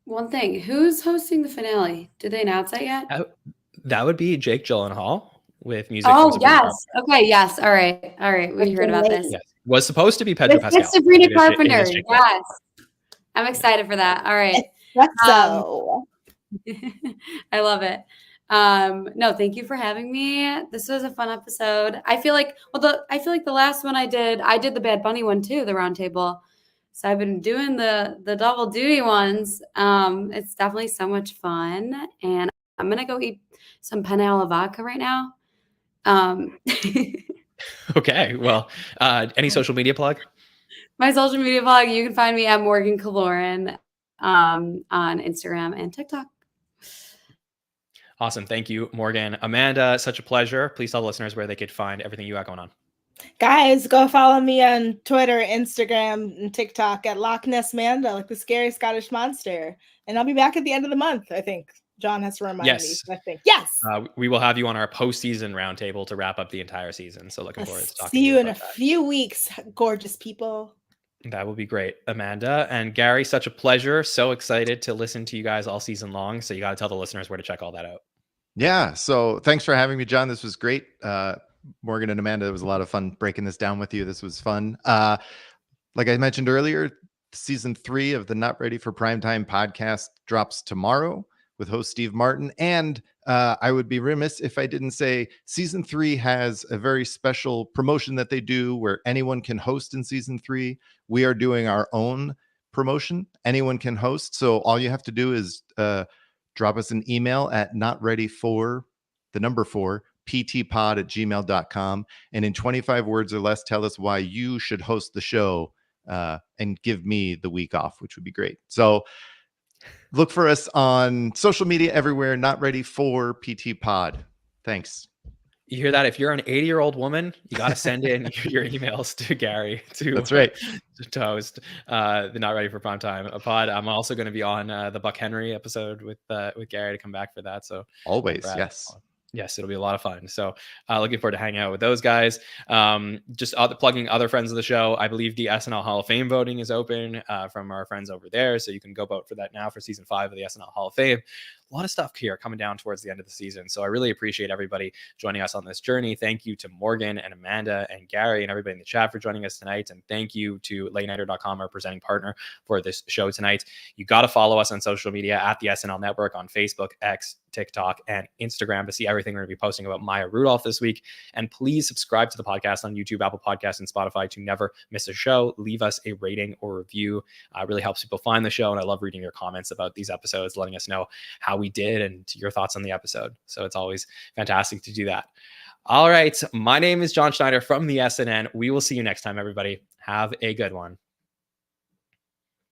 one thing. Who's hosting the finale? Did they announce that yet? That would be Jake Gyllenhaal with music. Oh, yes. Okay, yes. All right. We heard about this. Yes. Was supposed to be Pedro Pascal. It's Sabrina Carpenter. Yes. I'm excited for that. All right. I love it. No, thank you for having me. This was a fun episode. I feel like the last one I did the Bad Bunny one too, the Roundtable. So I've been doing the double duty ones. It's definitely so much fun, and I'm gonna go eat some penne alla vodka right now. Okay. Well, any social media plug? My social media plug, you can find me at Morgan Killoren on Instagram and TikTok. Awesome. Thank you, Morgan. Amanda, such a pleasure. Please tell the listeners where they could find everything you got going on. Guys, go follow me on Twitter, Instagram, and TikTok at Loch Ness Manda, like the scary Scottish monster. And I'll be back at the end of the month, I think. John has to remind me. I think. Yes. We will have you on our postseason roundtable to wrap up the entire season. So looking forward to talking to you in about a few weeks, gorgeous people. That will be great. Amanda and Gary, such a pleasure. So excited to listen to you guys all season long. So you got to tell the listeners where to check all that out. Yeah. So thanks for having me, John. This was great. Morgan and Amanda, it was a lot of fun breaking this down with you. This was fun. Like I mentioned earlier, season 3 of the Not Ready for Primetime podcast drops tomorrow with host Steve Martin. And I would be remiss if I didn't say season 3 has a very special promotion that they do where anyone can host in season 3. We are doing our own promotion. Anyone can host. So all you have to do is drop us an email at notready4ptpod@gmail.com. And in 25 words or less, tell us why you should host the show and give me the week off, which would be great. So look for us on social media everywhere. Not Ready for PT Pod. Thanks. You hear that? If you're an 80-year-old woman, you got to send in your emails to Gary to host the Not Ready for Primetime pod. I'm also going to be on the Buck Henry episode with Gary to come back for that. So always, yes, it'll be a lot of fun. So looking forward to hanging out with those guys. Just plugging other friends of the show. I believe the SNL Hall of Fame voting is open from our friends over there. So you can go vote for that now for season 5 of the SNL Hall of Fame. a lot of stuff here coming down towards the end of the season. So I really appreciate everybody joining us on this journey. Thank you to Morgan and Amanda and Gary and everybody in the chat for joining us tonight. And thank you to LateNighter.com, our presenting partner for this show tonight. You got to follow us on social media at the SNL Network on Facebook, X, TikTok, and Instagram to see everything we're going to be posting about Maya Rudolph this week. And please subscribe to the podcast on YouTube, Apple Podcasts, and Spotify to never miss a show. Leave us a rating or review. It really helps people find the show. And I love reading your comments about these episodes, letting us know how we did and your thoughts on the episode. So it's always fantastic to do that. All right. My name is Jon Schneider from the SNN. We will see you next time, everybody. Have a good one.